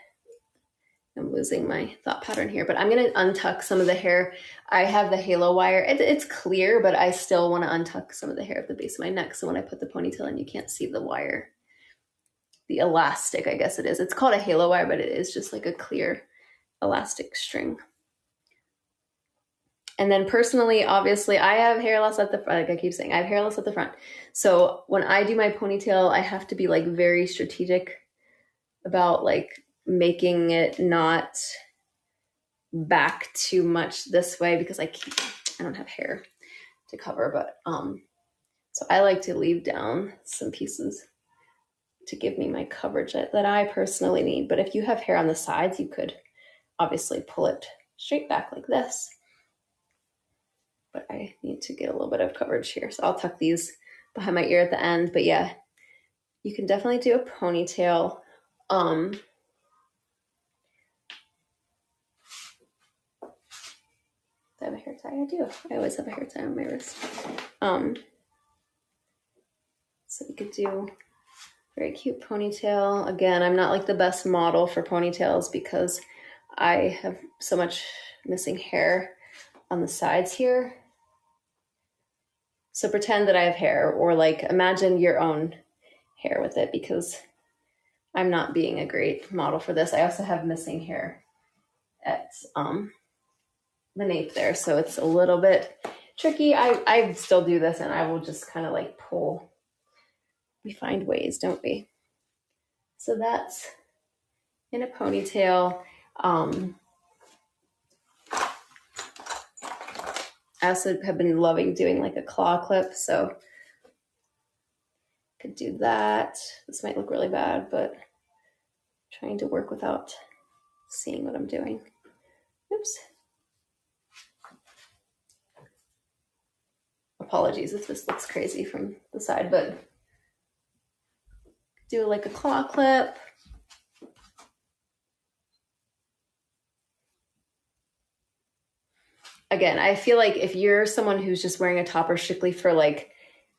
am losing my thought pattern here, but I'm going to untuck some of the hair. I have the halo wire. It's clear, but I still want to untuck some of the hair at the base of my neck. So when I put the ponytail in, you can't see the wire. The elastic, I guess it is. It's called a halo wire, but it is just like a clear elastic string. And then personally, obviously, I have hair loss at the front. Like I keep saying, I have hair loss at the front. So when I do my ponytail, I have to be like very strategic about like making it not back too much this way because I don't have hair to cover. But so I like to leave down some pieces to give me my coverage that I personally need. But if you have hair on the sides, you could obviously pull it straight back like this. But I need to get a little bit of coverage here. So I'll tuck these behind my ear at the end. But yeah, you can definitely do a ponytail. Do I have a hair tie? I do. I always have a hair tie on my wrist. So we could do a very cute ponytail. Again, I'm not like the best model for ponytails because I have so much missing hair on the sides here. So pretend that I have hair, or like imagine your own hair with it, because I'm not being a great model for this. I also have missing hair at the nape there, so it's a little bit tricky. I still do this, and I will just kind of like pull. We find ways, don't we? So that's in a ponytail. I also have been loving doing like a claw clip, so could do that. This might look really bad, but I'm trying to work without seeing what I'm doing. Oops. Apologies if this looks crazy from the side, but do like a claw clip. Again, I feel like if you're someone who's just wearing a topper strictly for like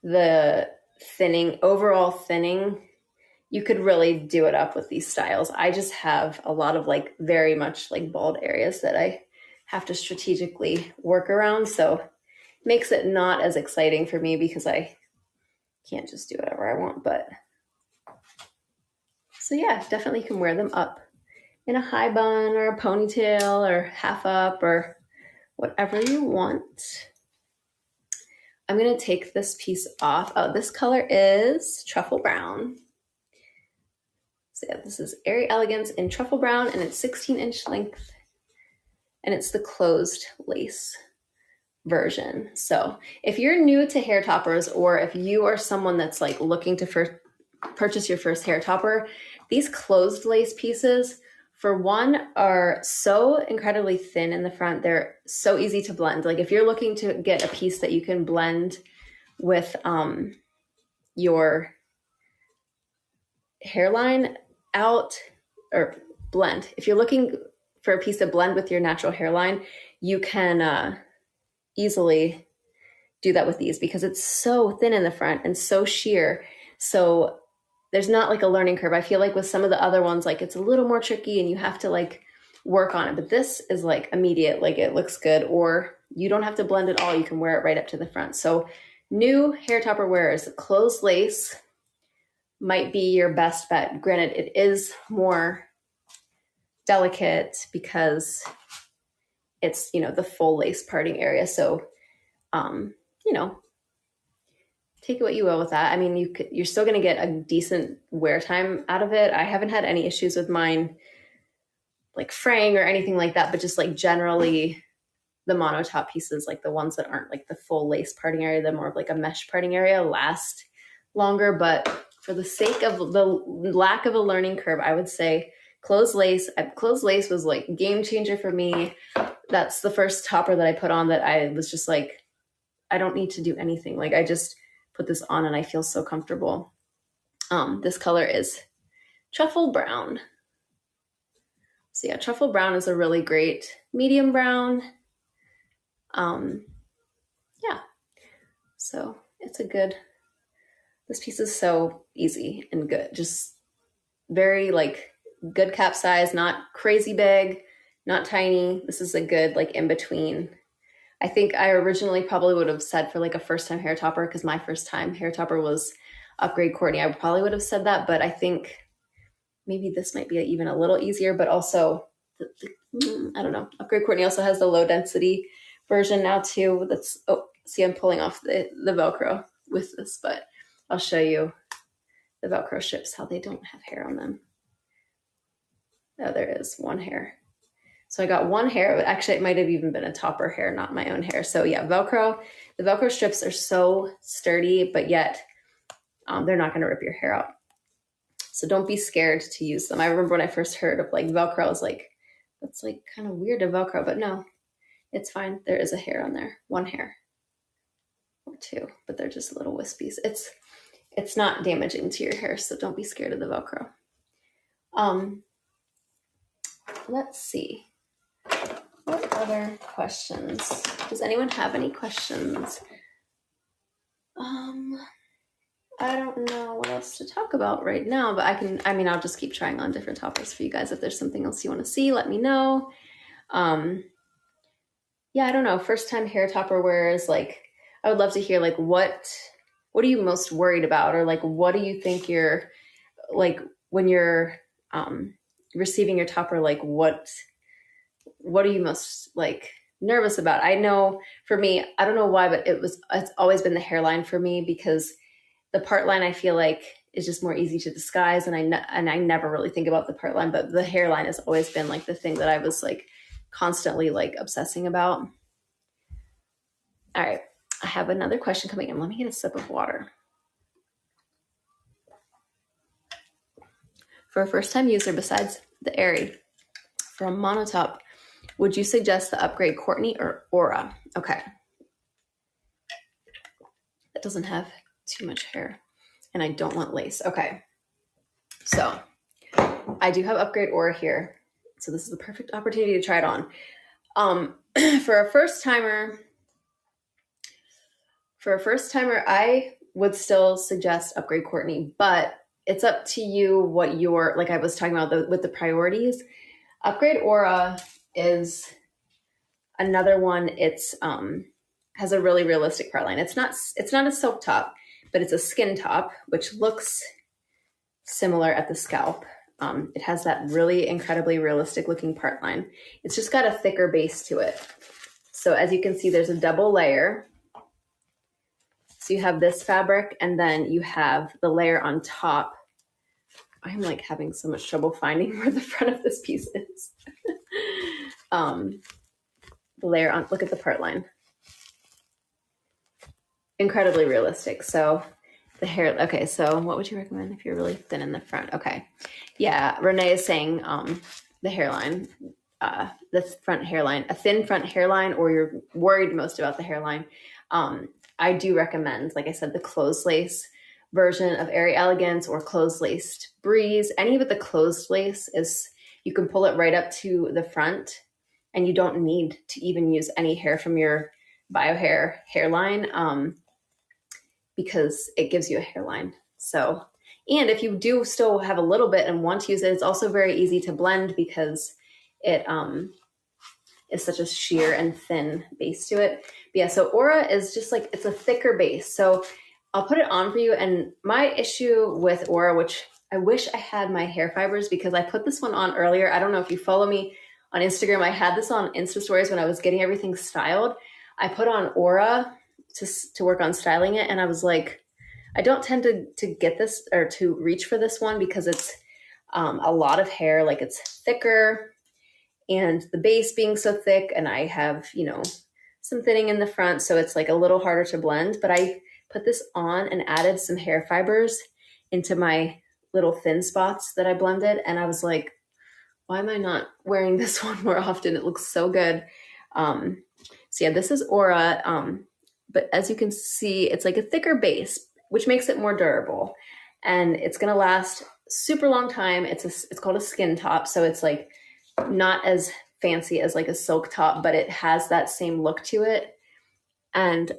the thinning, overall thinning, you could really do it up with these styles. I just have a lot of like very much like bald areas that I have to strategically work around. So it makes it not as exciting for me because I can't just do whatever I want. But so yeah, definitely can wear them up in a high bun or a ponytail or half up or whatever you want. I'm going to take this piece off. Oh, this color is truffle brown. So yeah, this is Airy Elegance in truffle brown, and it's 16-inch length, and it's the closed lace version. So if you're new to hair toppers, or if you are someone that's like looking to purchase your first hair topper, these closed lace pieces, for one, are so incredibly thin in the front. They're so easy to blend. Like if you're looking to get a piece that you can blend with your hairline out, or blend. If you're looking for a piece to blend with your natural hairline, you can easily do that with these because it's so thin in the front and so sheer. So there's not like a learning curve. I feel like with some of the other ones, like it's a little more tricky and you have to like work on it. But this is like immediate, like it looks good, or you don't have to blend at all. You can wear it right up to the front. So new hair topper wearers, closed lace might be your best bet. Granted, it is more delicate because it's, you know, the full lace parting area. So, you know, take what you will with that. I mean, you're still going to get a decent wear time out of it. I haven't had any issues with mine, like fraying or anything like that, but just like generally the monotop pieces, like the ones that aren't like the full lace parting area, the more of like a mesh parting area last longer. But for the sake of the lack of a learning curve, I would say closed lace. Closed lace was like game changer for me. That's the first topper that I put on that I was just like, I don't need to do anything. Like I just put this on and I feel so comfortable. This color is truffle brown. So yeah, truffle brown is a really great medium brown. Yeah, so it's a good, this piece is so easy and good. Just very like good cap size, not crazy big, not tiny. This is a good like in between. I think I originally probably would have said for like a first time hair topper, because my first time hair topper was Upgrade Courtney. I probably would have said that, but I think maybe this might be even a little easier, but also, I don't know. Upgrade Courtney also has the low density version now too. That's, oh, see, I'm pulling off the Velcro with this, but I'll show you the Velcro strips, how they don't have hair on them. Oh, there is one hair. So I got one hair. Actually, it might have even been a topper hair, not my own hair. So yeah, Velcro. The Velcro strips are so sturdy, but yet they're not going to rip your hair out. So don't be scared to use them. I remember when I first heard of like Velcro, I was like, that's like kind of weird to Velcro, but no, it's fine. There is a hair on there, one hair or two, but they're just little wispies. It's not damaging to your hair, so don't be scared of the Velcro. Let's see. What other questions? Does anyone have any questions? I don't know what else to talk about right now, but I'll just keep trying on different topics for you guys. If there's something else you want to see, let me know. Yeah, I don't know. First time hair topper wearers, like, I would love to hear, like, what are you most worried about? Or like, what do you think you're, like, when you're receiving your topper, like, what are you most like nervous about? I know for me, I don't know why, but it's always been the hairline for me, because the part line I feel like is just more easy to disguise, and I never really think about the part line, but the hairline has always been like the thing that I was like constantly like obsessing about. All right, I have another question coming in. Let me get a sip of water. For a first-time user, besides the Airy from Monotop, would you suggest the Upgrade Courtney or Aura? Okay. That doesn't have too much hair, and I don't want lace. Okay. So I do have Upgrade Aura here. So this is the perfect opportunity to try it on. For a first timer, I would still suggest Upgrade Courtney, but it's up to you what you're, like I was talking about with the priorities. Upgrade Aura is another one. It's has a really realistic part line. It's not a silk top, but it's a skin top, which looks similar at the scalp. It has that really incredibly realistic looking part line. It's just got a thicker base to it. So as you can see, there's a double layer. So you have this fabric, and then you have the layer on top. I'm like having so much trouble finding where the front of this piece is. The layer on, look at the part line. Incredibly realistic. So the hair, okay, so what would you recommend if you're really thin in the front? Okay. Yeah, Renee is saying the hairline, the front hairline, a thin front hairline, or you're worried most about the hairline. I do recommend, like I said, the closed lace version of Airy Elegance or closed laced Breeze. Any of the closed lace is you can pull it right up to the front, and you don't need to even use any hair from your BioHair hairline, because it gives you a hairline. So, and if you do still have a little bit and want to use it, it's also very easy to blend because it is such a sheer and thin base to it. But yeah, so Aura is just like, it's a thicker base. So I'll put it on for you. And my issue with Aura, which I wish I had my hair fibers, because I put this one on earlier. I don't know if you follow me on Instagram. I had this on Insta stories when I was getting everything styled. I put on Aura to work on styling it. And I was like, I don't tend to get this or to reach for this one because it's a lot of hair, like it's thicker, and the base being so thick, and I have, some thinning in the front, so it's like a little harder to blend. But I put this on and added some hair fibers into my little thin spots that I blended, and I was like, why am I not wearing this one more often? It looks so good. So yeah, this is Aura, but as you can see, it's like a thicker base, which makes it more durable, and it's gonna last super long time. It's called a skin top, so it's like not as fancy as like a silk top, but it has that same look to it. And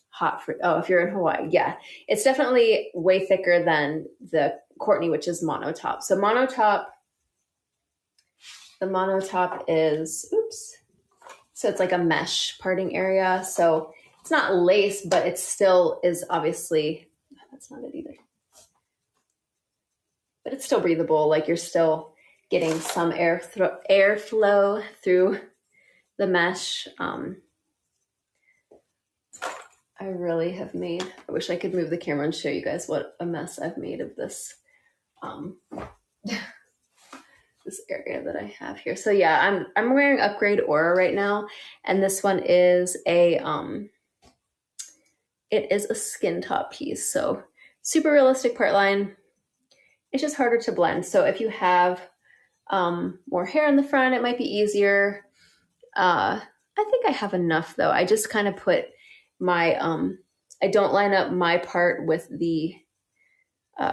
hot for, if you're in Hawaii, yeah, it's definitely way thicker than the Courtney, which is monotop. So the monotop is, so it's like a mesh parting area. So it's not lace, but it still is obviously, that's not it either. But it's still breathable. Like you're still getting some airflow through the mesh. I really have made, I wish I could move the camera and show you guys what a mess I've made of this, this area that I have here. So yeah, I'm wearing Upgrade Aura right now, and this one is it is a skin top piece. So super realistic part line. It's just harder to blend. So if you have more hair in the front, it might be easier. I think I have enough though. I just kind of put my, I don't line up my part with the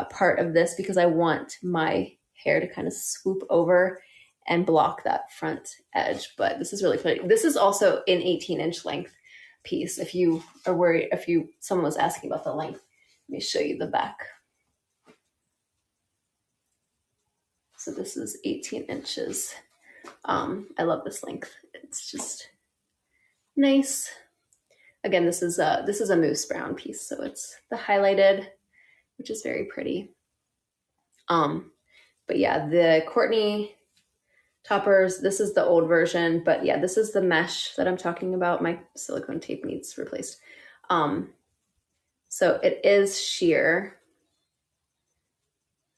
part of this because I want my hair to kind of swoop over and block that front edge. But this is really pretty. This is also an 18-inch length piece. If you are worried, someone was asking about the length, let me show you the back. So this is 18 inches. I love this length. It's just nice. Again, this is a moose brown piece, so it's the highlighted, which is very pretty. But yeah, the Courtney toppers, this is the old version, but yeah, this is the mesh that I'm talking about. My silicone tape needs replaced. So it is sheer.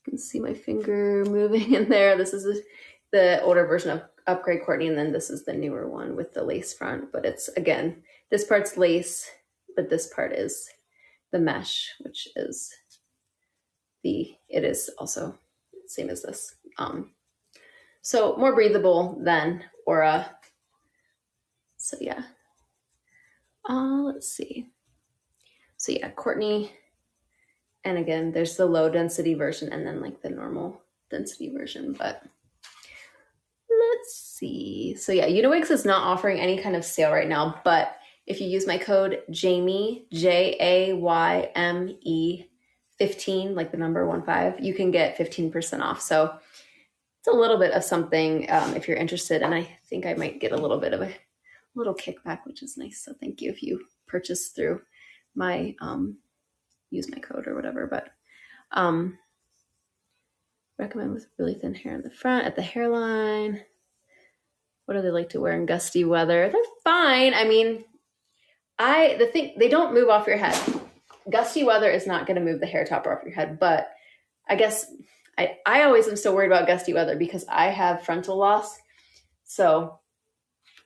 You can see my finger moving in there. This is the older version of Upgrade Courtney, and then this is the newer one with the lace front. But it's, again, this part's lace, but this part is the mesh, which is it is also same as this. So more breathable than Aura. So yeah. Let's see. So yeah, Courtney. And again, there's the low density version and then like the normal density version, but let's see. So yeah, Uniwigs is not offering any kind of sale right now, but if you use my code Jayme, Jayme 15, like the number 15, you can get 15% off. So it's a little bit of something if you're interested. And I think I might get a little bit of a little kickback, which is nice. So thank you if you purchase through my, use my code or whatever, but recommend with really thin hair in the front at the hairline. What do they like to wear in gusty weather? They're fine. I mean, they don't move off your head. Gusty weather is not going to move the hair topper off your head, but I guess I always am so worried about gusty weather because I have frontal loss. So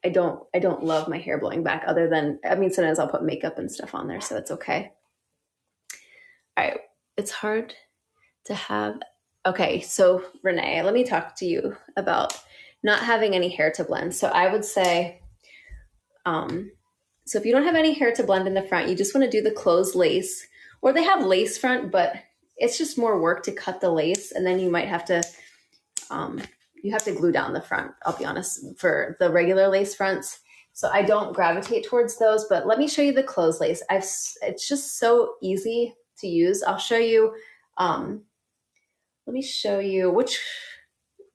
I don't love my hair blowing back, other than, I mean, sometimes I'll put makeup and stuff on there, so it's okay. All right, it's hard to have. Okay, so Renee, let me talk to you about not having any hair to blend. So I would say, so if you don't have any hair to blend in the front, you just want to do the closed lace, or they have lace front, but it's just more work to cut the lace. And then you might have to, you have to glue down the front, I'll be honest, for the regular lace fronts. So I don't gravitate towards those, but let me show you the closed lace. It's just so easy to use. I'll show you, let me show you which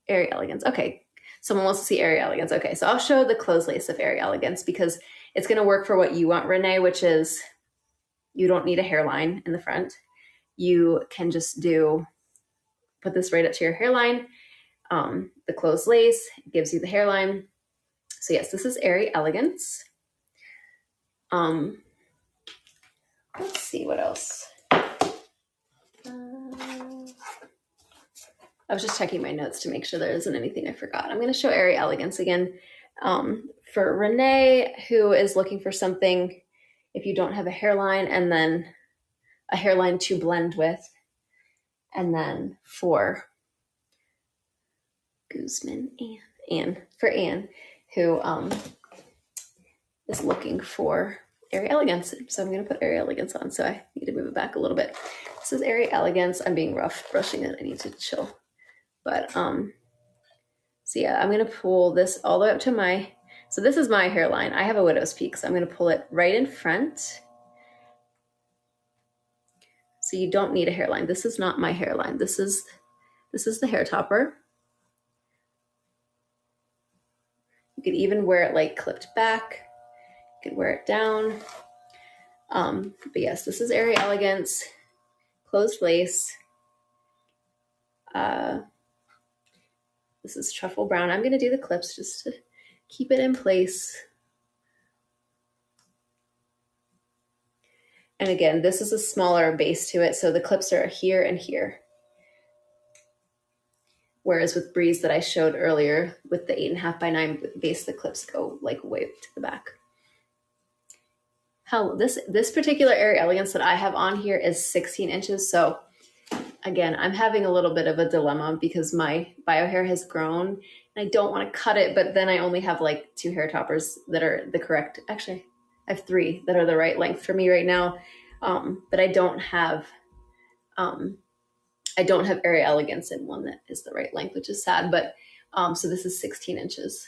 Airy Elegance. Okay, someone wants to see Airy Elegance. Okay, so I'll show the closed lace of Airy Elegance because it's gonna work for what you want, Renee, which is you don't need a hairline in the front. You can just put this right up to your hairline. The closed lace gives you the hairline. So yes, this is Airy Elegance. Let's see what else. I was just checking my notes to make sure there isn't anything I forgot. I'm going to show Airy Elegance again. For Renee, who is looking for something, if you don't have a hairline, and then a hairline to blend with. And then for Guzman, Anne, who is looking for Airy Elegance. So I'm going to put Airy Elegance on. So I need to move it back a little bit. This is Airy Elegance. I'm being rough brushing it. I need to chill. But so yeah, I'm going to pull this all the way up to so this is my hairline. I have a widow's peak, so I'm going to pull it right in front. So you don't need a hairline. This is not my hairline. This is the hair topper. You could even wear it like clipped back. You could wear it down. But yes, this is Airy Elegance, closed lace. This is truffle brown. I'm going to do the clips just to keep it in place. And again, this is a smaller base to it, so the clips are here and here. Whereas with Breeze that I showed earlier, with the 8.5 by 9 base, the clips go like way to the back. This particular Airy Elegance that I have on here is 16 inches. So again, I'm having a little bit of a dilemma because my bio hair has grown and I don't want to cut it, but then I only have like 2 hair toppers that are the correct, actually I have 3 that are the right length for me right now. But I don't have Airy Elegance in one that is the right length, which is sad. But so this is 16 inches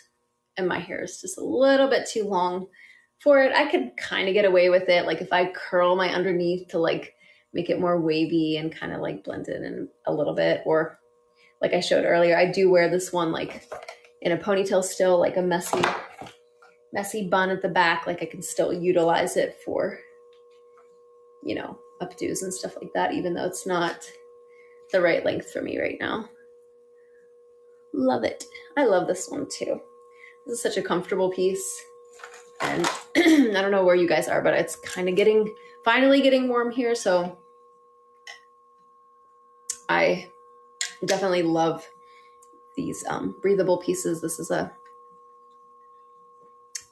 and my hair is just a little bit too long for it. I could kind of get away with it. Like if I curl my underneath to like make it more wavy and kind of like blend it in a little bit. Or like I showed earlier, I do wear this one like in a ponytail still, like a messy bun at the back. Like I can still utilize it for, you know, updos and stuff like that, even though it's not the right length for me right now. Love it. I love this one too. This is such a comfortable piece. And I don't know where you guys are, but it's kind of finally getting warm here. So I definitely love these breathable pieces. This is a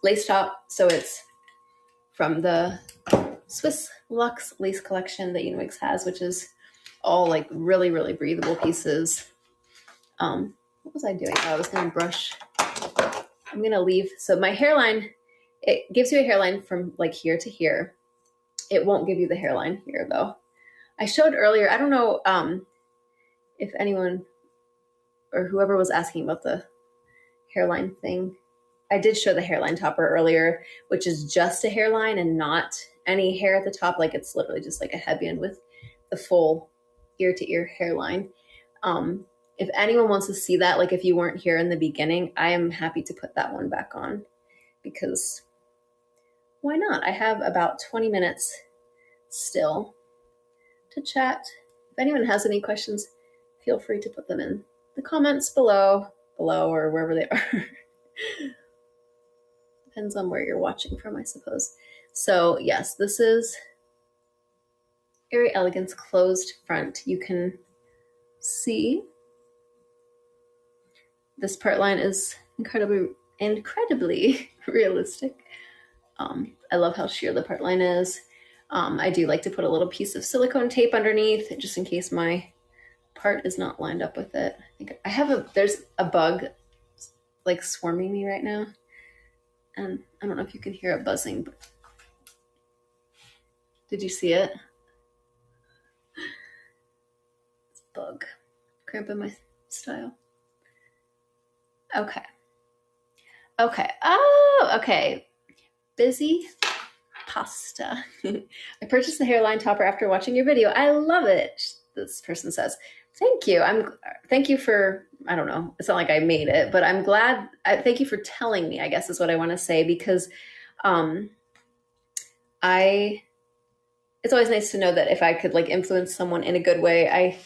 lace top. So it's from the Swiss Luxe lace collection that Uniwix has, which is all like really, really breathable pieces. What was I doing? Oh, I was going to brush. I'm going to leave. So my hairline, it gives you a hairline from like here to here. It won't give you the hairline here though. I showed earlier, I don't know if anyone or whoever was asking about the hairline thing. I did show the hairline topper earlier, which is just a hairline and not any hair at the top. Like it's literally just like a headband with the full ear to ear hairline. If anyone wants to see that, like if you weren't here in the beginning, I am happy to put that one back on because why not? I have about 20 minutes still to chat. If anyone has any questions, feel free to put them in the comments below or wherever they are. Depends on where you're watching from, I suppose. So yes, this is Airy Elegance closed front. You can see this part line is incredibly realistic. I love how sheer the part line is. I do like to put a little piece of silicone tape underneath just in case my part is not lined up with it. I think there's a bug like swarming me right now. And I don't know if you can hear it buzzing, but did you see it? It's a bug cramping my style. Okay. Okay. Oh, okay. Busy pasta. I purchased the hairline topper after watching your video. I love it. This person says, "Thank you. Thank you for, I don't know. It's not like I made it, but I'm glad. Thank you for telling me, I guess is what I want to say, because um I it's always nice to know that if I could like influence someone in a good way.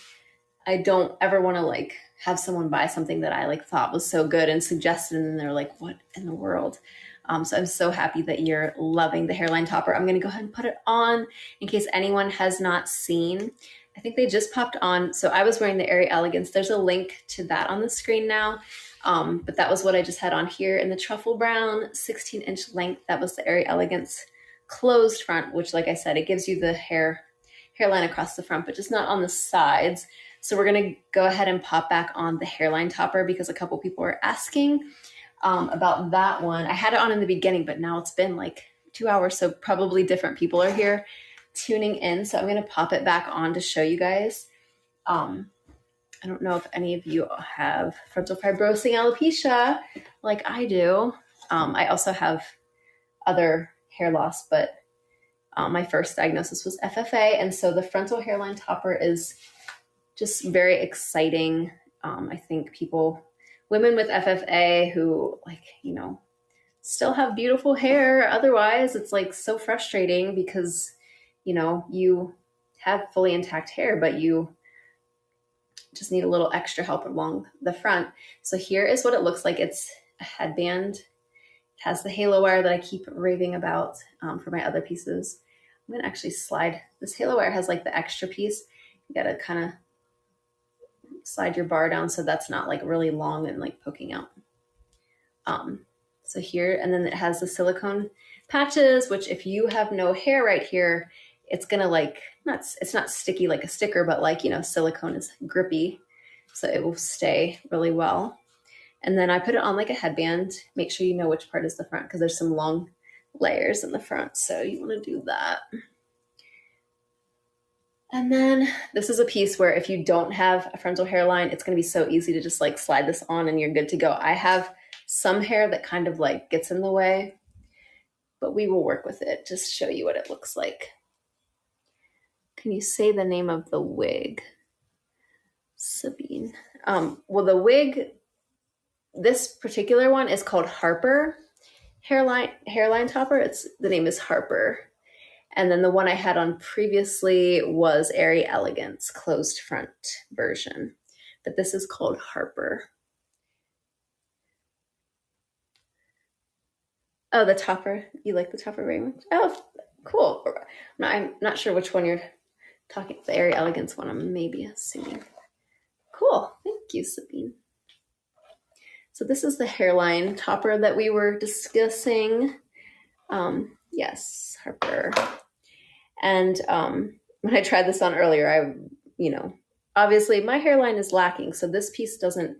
I don't ever want to like have someone buy something that I like thought was so good and suggested, and they're like, what in the world? So I'm so happy that you're loving the hairline topper. I'm going to go ahead and put it on in case anyone has not seen. I think they just popped on. So I was wearing the Airy Elegance. There's a link to that on the screen now. But that was what I just had on here in the truffle brown 16-inch length. That was the Airy Elegance closed front, which, like I said, it gives you the hairline across the front, but just not on the sides. So we're going to go ahead and pop back on the hairline topper because a couple people were asking about that one. I had it on in the beginning, but now it's been like 2 hours, so probably different people are here tuning in. So I'm going to pop it back on to show you guys. I don't know if any of you have frontal fibrosing alopecia like I do. I also have other hair loss, but my first diagnosis was FFA. And so the frontal hairline topper is just very exciting. I think women with FFA who like, still have beautiful hair. Otherwise, it's like so frustrating because, you have fully intact hair, but you just need a little extra help along the front. So here is what it looks like. It's a headband. It has the halo wire that I keep raving about for my other pieces. I'm going to actually slide. This halo wire has like the extra piece. You got to kind of slide your bar down so that's not like really long and like poking out. So here, and then it has the silicone patches, which if you have no hair right here, it's gonna like, it's not sticky like a sticker, but like, silicone is grippy, so it will stay really well. And then I put it on like a headband. Make sure you know which part is the front because there's some long layers in the front, so you want to do that. And then this is a piece where if you don't have a frontal hairline, it's going to be so easy to just like slide this on and you're good to go. I have some hair that kind of like gets in the way, but we will work with it. Just show you what it looks like. Can you say the name of the wig? Sabine. Well, the wig, this particular one is called Harper hairline topper. The name is Harper. And then the one I had on previously was Airy Elegance closed front version, but this is called Harper. Oh, the topper. You like the topper very much? Oh, cool. I'm not sure which one you're talking. The Airy Elegance one, I'm maybe assuming. Cool. Thank you, Sabine. So this is the hairline topper that we were discussing. Yes, Harper. And when I tried this on earlier, obviously my hairline is lacking. So this piece doesn't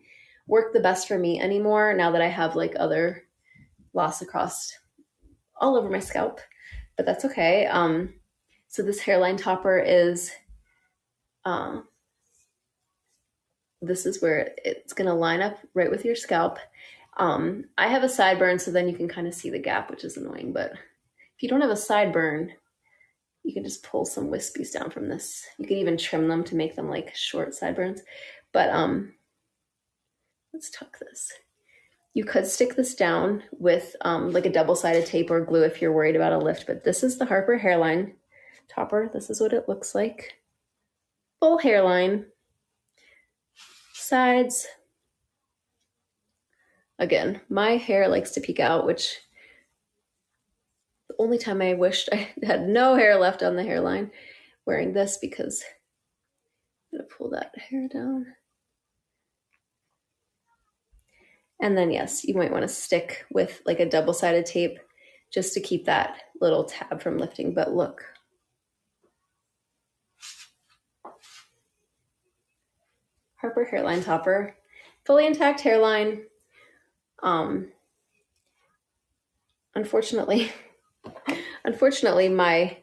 work the best for me anymore now that I have like other loss across all over my scalp, but that's okay. So this hairline topper is, this is where it's going to line up right with your scalp. I have a sideburn, so then you can kind of see the gap, which is annoying. But if you don't have a sideburn, you can just pull some wispies down from this. You can even trim them to make them like short sideburns. But let's tuck this. You could stick this down with like a double-sided tape or glue if you're worried about a lift. But this is the Harper hairline topper. This is what it looks like. Full hairline. Sides. Again, my hair likes to peek out, which the only time I wished I had no hair left on the hairline wearing this, because I'm going to pull that hair down. And then, yes, you might want to stick with like a double-sided tape just to keep that little tab from lifting. But look. Harper hairline topper. Fully intact hairline. Unfortunately, my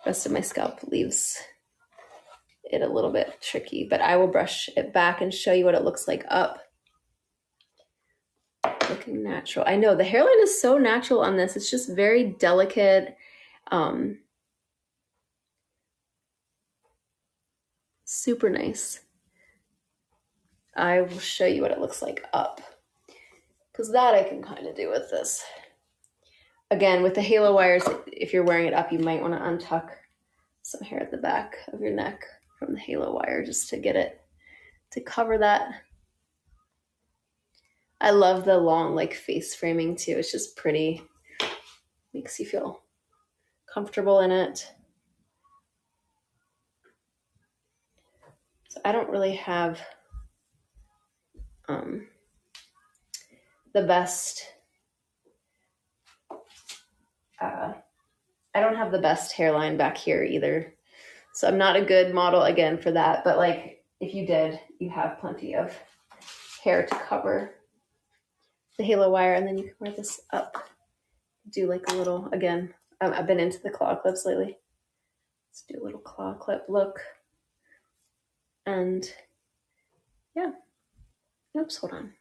rest of my scalp leaves it a little bit tricky, but I will brush it back and show you what it looks like up. Looking natural. I know the hairline is so natural on this. It's just very delicate. Super nice. I will show you what it looks like up, because that I can kind of do with this. Again, with the halo wires, if you're wearing it up, you might want to untuck some hair at the back of your neck from the halo wire just to get it to cover that. I love the long like face framing too. It's just pretty. Makes you feel comfortable in it. So I don't really have the best I don't have the best hairline back here either. So I'm not a good model again for that, but like if you did, you have plenty of hair to cover the halo wire, and then you can wear this up. Do like a little, again, I've been into the claw clips lately. Let's do a little claw clip look. And yeah. Oops, hold on.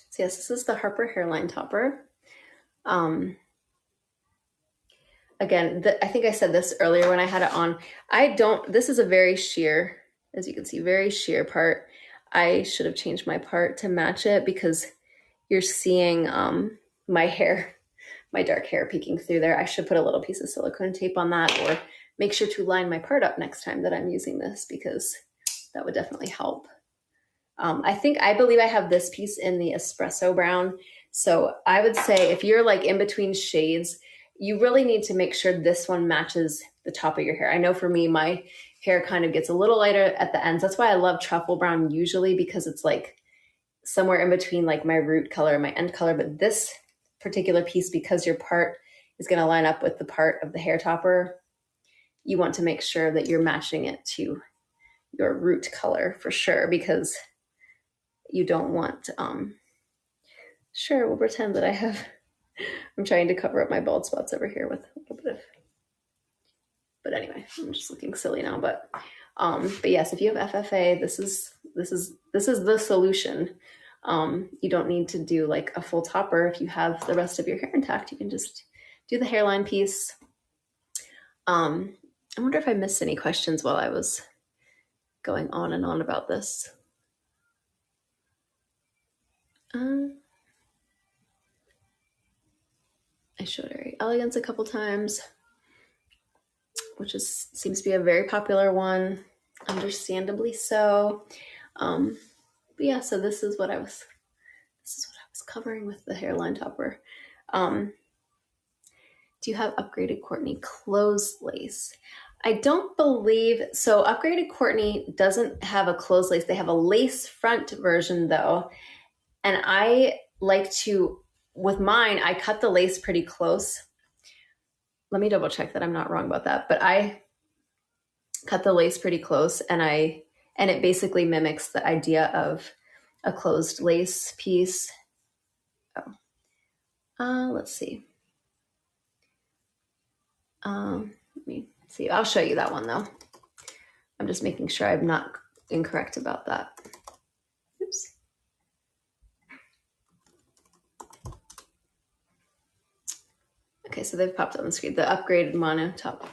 So yes, this is the Harper hairline topper. Again, I think I said this earlier when I had it on. This is a very sheer, as you can see, very sheer part. I should have changed my part to match it because you're seeing my hair, my dark hair peeking through there. I should put a little piece of silicone tape on that, or make sure to line my part up next time that I'm using this, because that would definitely help. I believe I have this piece in the espresso brown. So I would say if you're like in between shades, you really need to make sure this one matches the top of your hair. I know for me, my hair kind of gets a little lighter at the ends. That's why I love truffle brown usually, because it's like somewhere in between like my root color and my end color. But this particular piece, because your part is going to line up with the part of the hair topper, you want to make sure that you're matching it to your root color for sure, because you don't want, sure, we'll pretend that I'm trying to cover up my bald spots over here with a little bit of, but anyway, I'm just looking silly now, but yes, if you have FFA, this is the solution. You don't need to do like a full topper. If you have the rest of your hair intact, you can just do the hairline piece. I wonder if I missed any questions while I was going on and on about this. I showed Airy Elegance a couple times, which seems to be a very popular one, understandably so. But yeah, so this is what I was covering with the hairline topper. Do you have Upgraded Courtney closed lace? I don't believe so. Upgraded Courtney doesn't have a closed lace. They have a lace front version though. And I like to, with mine, I cut the lace pretty close. Let me double check that I'm not wrong about that. But I cut the lace pretty close, and it basically mimics the idea of a closed lace piece. Let's see. Let me see. I'll show you that one though. I'm just making sure I'm not incorrect about that. Oops. Okay, so they've popped on the screen. The upgraded mono top.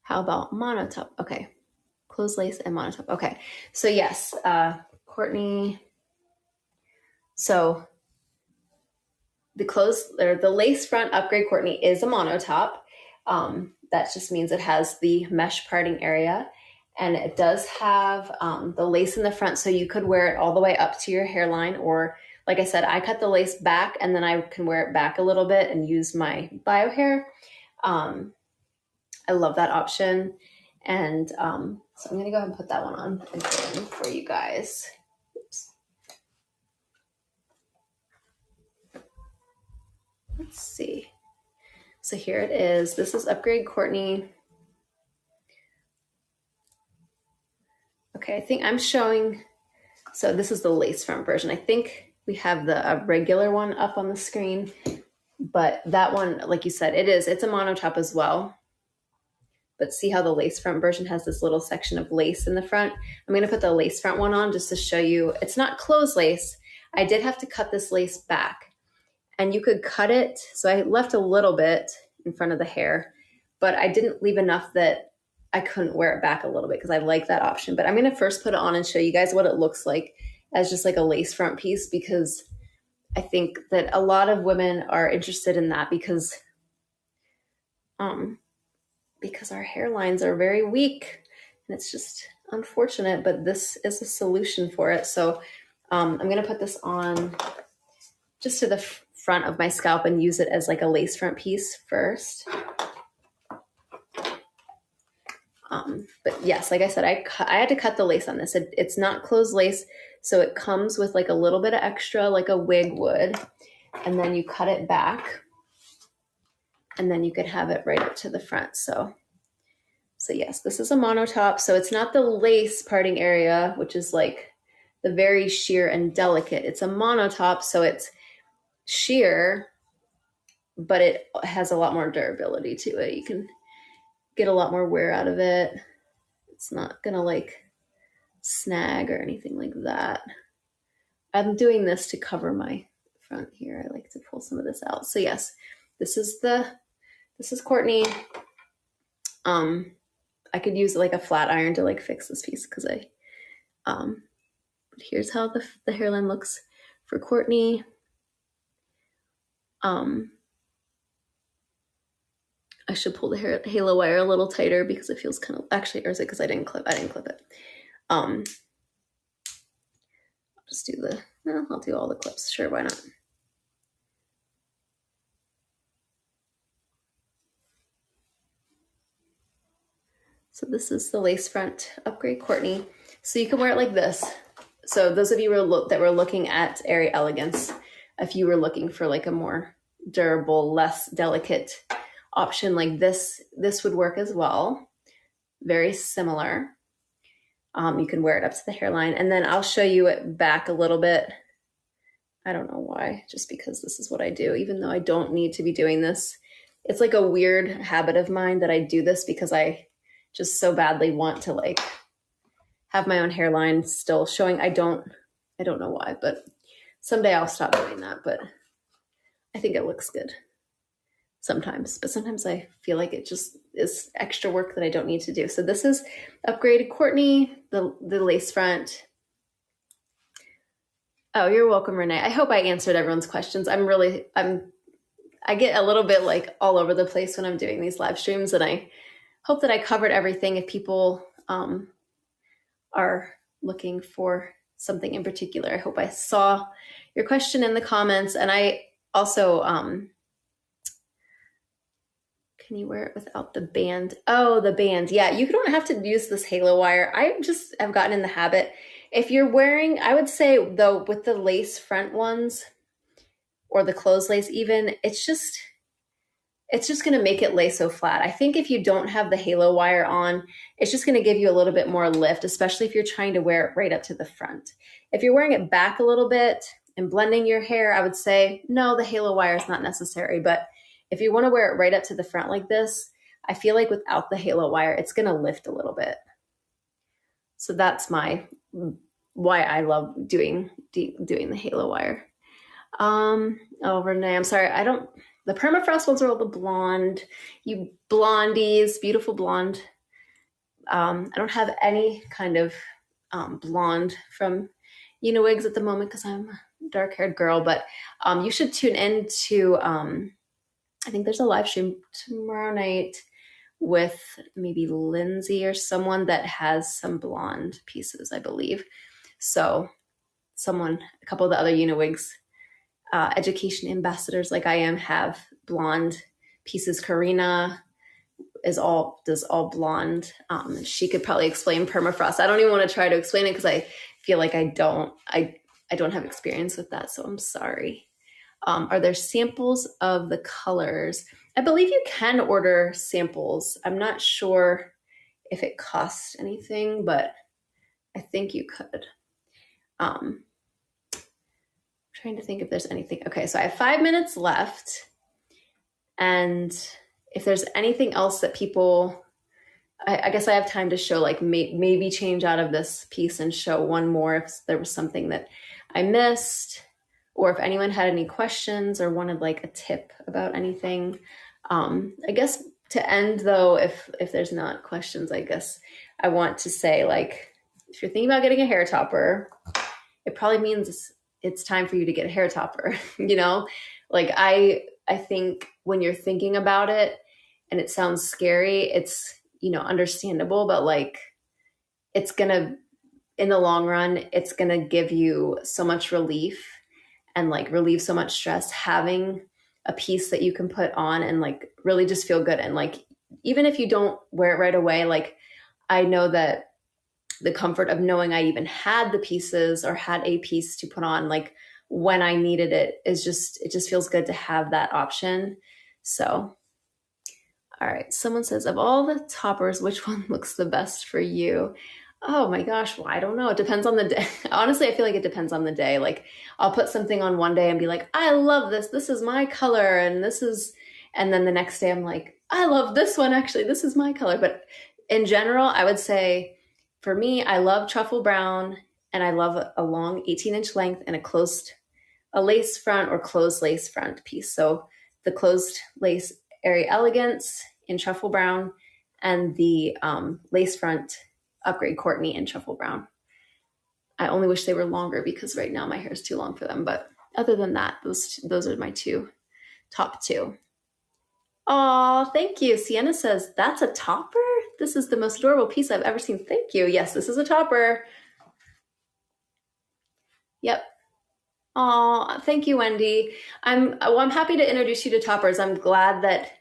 How about mono top? Okay, closed lace and mono top. Okay, so yes, Courtney. So the lace front Upgrade Courtney is a mono top. That just means it has the mesh parting area, and it does have the lace in the front, so you could wear it all the way up to your hairline, or like I said, I cut the lace back and then I can wear it back a little bit and use my bio hair. I love that option. And so I'm going to go ahead and put that one on again for you guys. Oops. Let's see. So here it is. This is Upgrade Courtney. Okay, I think I'm showing, so this is the lace front version. I think we have the regular one up on the screen, but that one, like you said, it's a mono top as well. But see how the lace front version has this little section of lace in the front? I'm going to put the lace front one on just to show you. It's not closed lace. I did have to cut this lace back, and you could cut it. So I left a little bit in front of the hair, but I didn't leave enough that I couldn't wear it back a little bit because I like that option. But I'm going to first put it on and show you guys what it looks like as just like a lace front piece, because I think that a lot of women are interested in that because our hairlines are very weak, and it's just unfortunate, but this is a solution for it. So I'm going to put this on just to the front of my scalp and use it as like a lace front piece first. But yes, like I said, I had to cut the lace on this. It's not closed lace, so it comes with like a little bit of extra, like a wig would, and then you cut it back, and then you could have it right up to the front. So yes, this is a mono top. So it's not the lace parting area, which is like the very sheer and delicate. It's a mono top, so it's sheer, but it has a lot more durability to it. You can get a lot more wear out of it. It's not gonna like snag or anything like that. I'm doing this to cover my front here. I like to pull some of this out. So yes, this is Courtney. I could use like a flat iron to like fix this piece because but here's how the hairline looks for Courtney. I should pull the halo wire a little tighter because it feels kind of, actually, or is it because I didn't clip it? I'll just do I'll do all the clips. Sure, why not? So this is the lace front upgrade Courtney. So you can wear it like this. So those of you that were looking at Airy Elegance, if you were looking for like a more durable, less delicate option like this would work as well. Very similar. You can wear it up to the hairline, and then I'll show you it back a little bit. I don't know why, just because this is what I do, even though I don't need to be doing this. It's like a weird habit of mine that I do this because I just so badly want to like have my own hairline still showing. I don't know why, but someday I'll stop doing that. But I think it looks good sometimes, but sometimes I feel like it just is extra work that I don't need to do. So this is upgraded Courtney, the lace front. Oh, you're welcome, Renee. I hope I answered everyone's questions. I get a little bit like all over the place when I'm doing these live streams, and I hope that I covered everything. If people are looking for something in particular, I hope I saw your question in the comments. And I also, can you wear it without the band? Oh, the band. Yeah, you don't have to use this halo wire. I just have gotten in the habit. If you're wearing, I would say though, with the lace front ones or the closed lace even, it's just going to make it lay so flat. I think if you don't have the halo wire on, it's just going to give you a little bit more lift, especially if you're trying to wear it right up to the front. If you're wearing it back a little bit and blending your hair, I would say, no, the halo wire is not necessary. But if you want to wear it right up to the front like this, I feel like without the halo wire, it's going to lift a little bit. So that's why I love doing the halo wire. Oh, Renee, I'm sorry. The permafrost ones are all the blonde. You blondies, beautiful blonde. I don't have any kind of blonde from Uniwigs at the moment because I'm a dark-haired girl. But you should tune in to, I think there's a live stream tomorrow night with maybe Lindsay or someone that has some blonde pieces, I believe. So a couple of the other Uniwigs education ambassadors like I am have blonde pieces. Karina does all blonde. She could probably explain permafrost. I don't even want to try to explain it because I feel like I don't have experience with that, so I'm sorry. Are there samples of the colors? I believe you can order samples. I'm not sure if it costs anything, but I think you could. I'm trying to think if there's anything. Okay, so I have 5 minutes left. And if there's anything else that people, I guess I have time to show, like maybe change out of this piece and show one more if there was something that I missed, or if anyone had any questions or wanted like a tip about anything. I guess to end though, if there's not questions, I guess I want to say, like, if you're thinking about getting a hair topper, it probably means it's time for you to get a hair topper. You know, like I think when you're thinking about it and it sounds scary, it's, you know, understandable, but like it's gonna, in the long run, it's gonna give you so much relief and like relieve so much stress having a piece that you can put on and like really just feel good. And like, even if you don't wear it right away, like I know that the comfort of knowing I even had the pieces or had a piece to put on, like when I needed it, is just, it just feels good to have that option. So, all right. Someone says, of all the toppers, which one looks the best for you? Oh my gosh. Well, I don't know. It depends on the day. Honestly, I feel like it depends on the day. Like I'll put something on one day and be like, I love this. This is my color. And this is, and then the next day I'm like, I love this one. Actually, this is my color. But in general, I would say for me, I love truffle brown and I love a long 18-inch length and a lace front or closed lace front piece. So the closed lace Airy Elegance in truffle brown and the lace front Upgrade Courtney in truffle brown. I only wish they were longer because right now my hair is too long for them. But other than that, those are my top two. Oh, thank you. Sienna says, that's a topper? This is the most adorable piece I've ever seen. Thank you. Yes, this is a topper. Yep. Oh, thank you, Wendy. I'm happy to introduce you to toppers. I'm glad that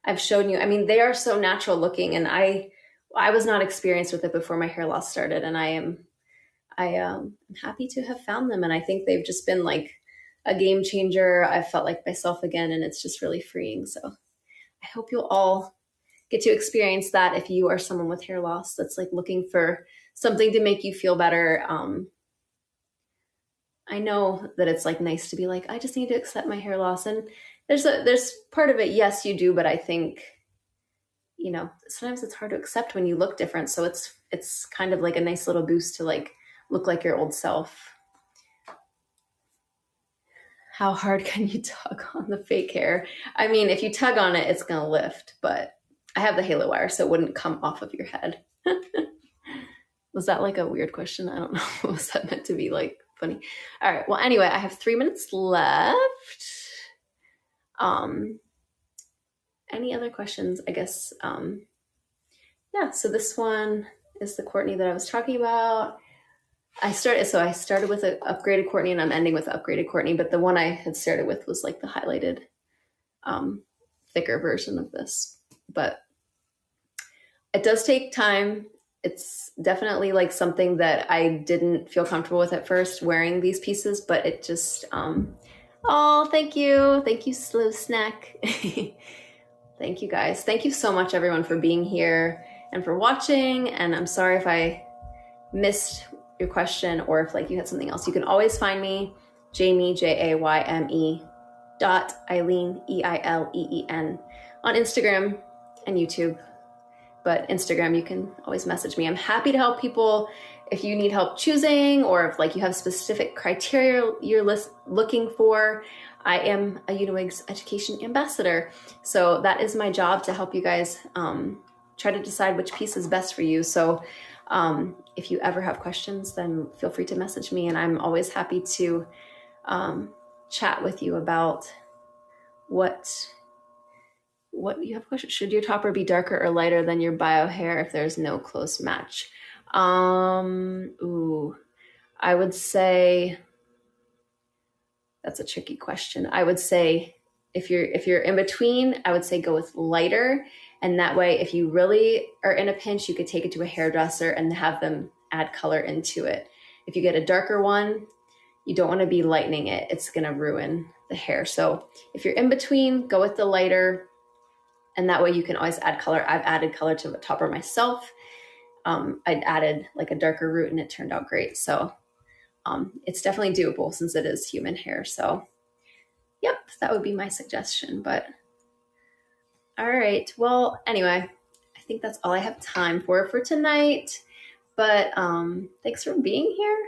I've shown you. I mean, they are so natural looking, and I was not experienced with it before my hair loss started, and I'm happy to have found them. And I think they've just been like a game changer. I felt like myself again, and it's just really freeing. So I hope you'll all get to experience that if you are someone with hair loss that's like looking for something to make you feel better. I know that it's like nice to be like, I just need to accept my hair loss. And there's part of it, yes, you do, but I think, you know, sometimes it's hard to accept when you look different. So it's kind of like a nice little boost to like look like your old self. How hard can you tug on the fake hair? I mean, if you tug on it, it's going to lift, but I have the halo wire, so it wouldn't come off of your head. Was that like a weird question? I don't know. Was that meant to be like funny? All right. Well, anyway, I have 3 minutes left. Any other questions? I guess, yeah. So this one is the Courtney that I was talking about. I started with an upgraded Courtney and I'm ending with upgraded Courtney, but the one I had started with was like the highlighted, thicker version of this, but it does take time. It's definitely like something that I didn't feel comfortable with at first, wearing these pieces, but it just, oh, thank you. Thank you, Slow Snack. Thank you guys. Thank you so much everyone for being here and for watching. And I'm sorry if I missed your question or if like you had something else. You can always find me, Jayme, Jayme .Eileen, EILEEN on Instagram and YouTube. But Instagram, you can always message me. I'm happy to help people if you need help choosing or if like you have specific criteria you're looking for. I am a Uniwigs education ambassador. So that is my job, to help you guys try to decide which piece is best for you. So if you ever have questions, then feel free to message me. And I'm always happy to chat with you about what you have questions. Should your topper be darker or lighter than your bio hair if there's no close match? I would say that's a tricky question. I would say if you're in between, I would say go with lighter. And that way, if you really are in a pinch, you could take it to a hairdresser and have them add color into it. If you get a darker one, you don't want to be lightening it. It's going to ruin the hair. So if you're in between, go with the lighter. And that way you can always add color. I've added color to the topper myself. I'd added like a darker root and it turned out great. So it's definitely doable since it is human hair. So yep, that would be my suggestion. But all right, well, anyway, I think that's all I have time for tonight. But thanks for being here.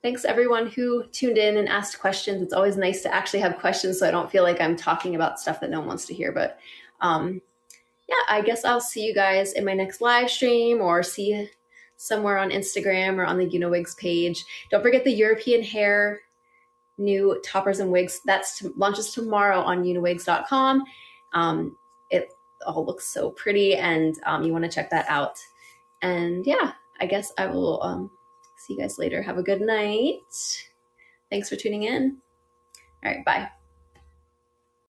Thanks everyone who tuned in and asked questions. It's always nice to actually have questions so I don't feel like I'm talking about stuff that no one wants to hear. But yeah, I guess I'll see you guys in my next live stream or see you somewhere on Instagram or on the Uniwigs page. Don't forget the European hair new toppers and wigs. That's launches tomorrow on uniwigs.com. It all looks so pretty, and you want to check that out. And yeah, I guess I will see you guys later. Have a good night. Thanks for tuning in. All right, bye.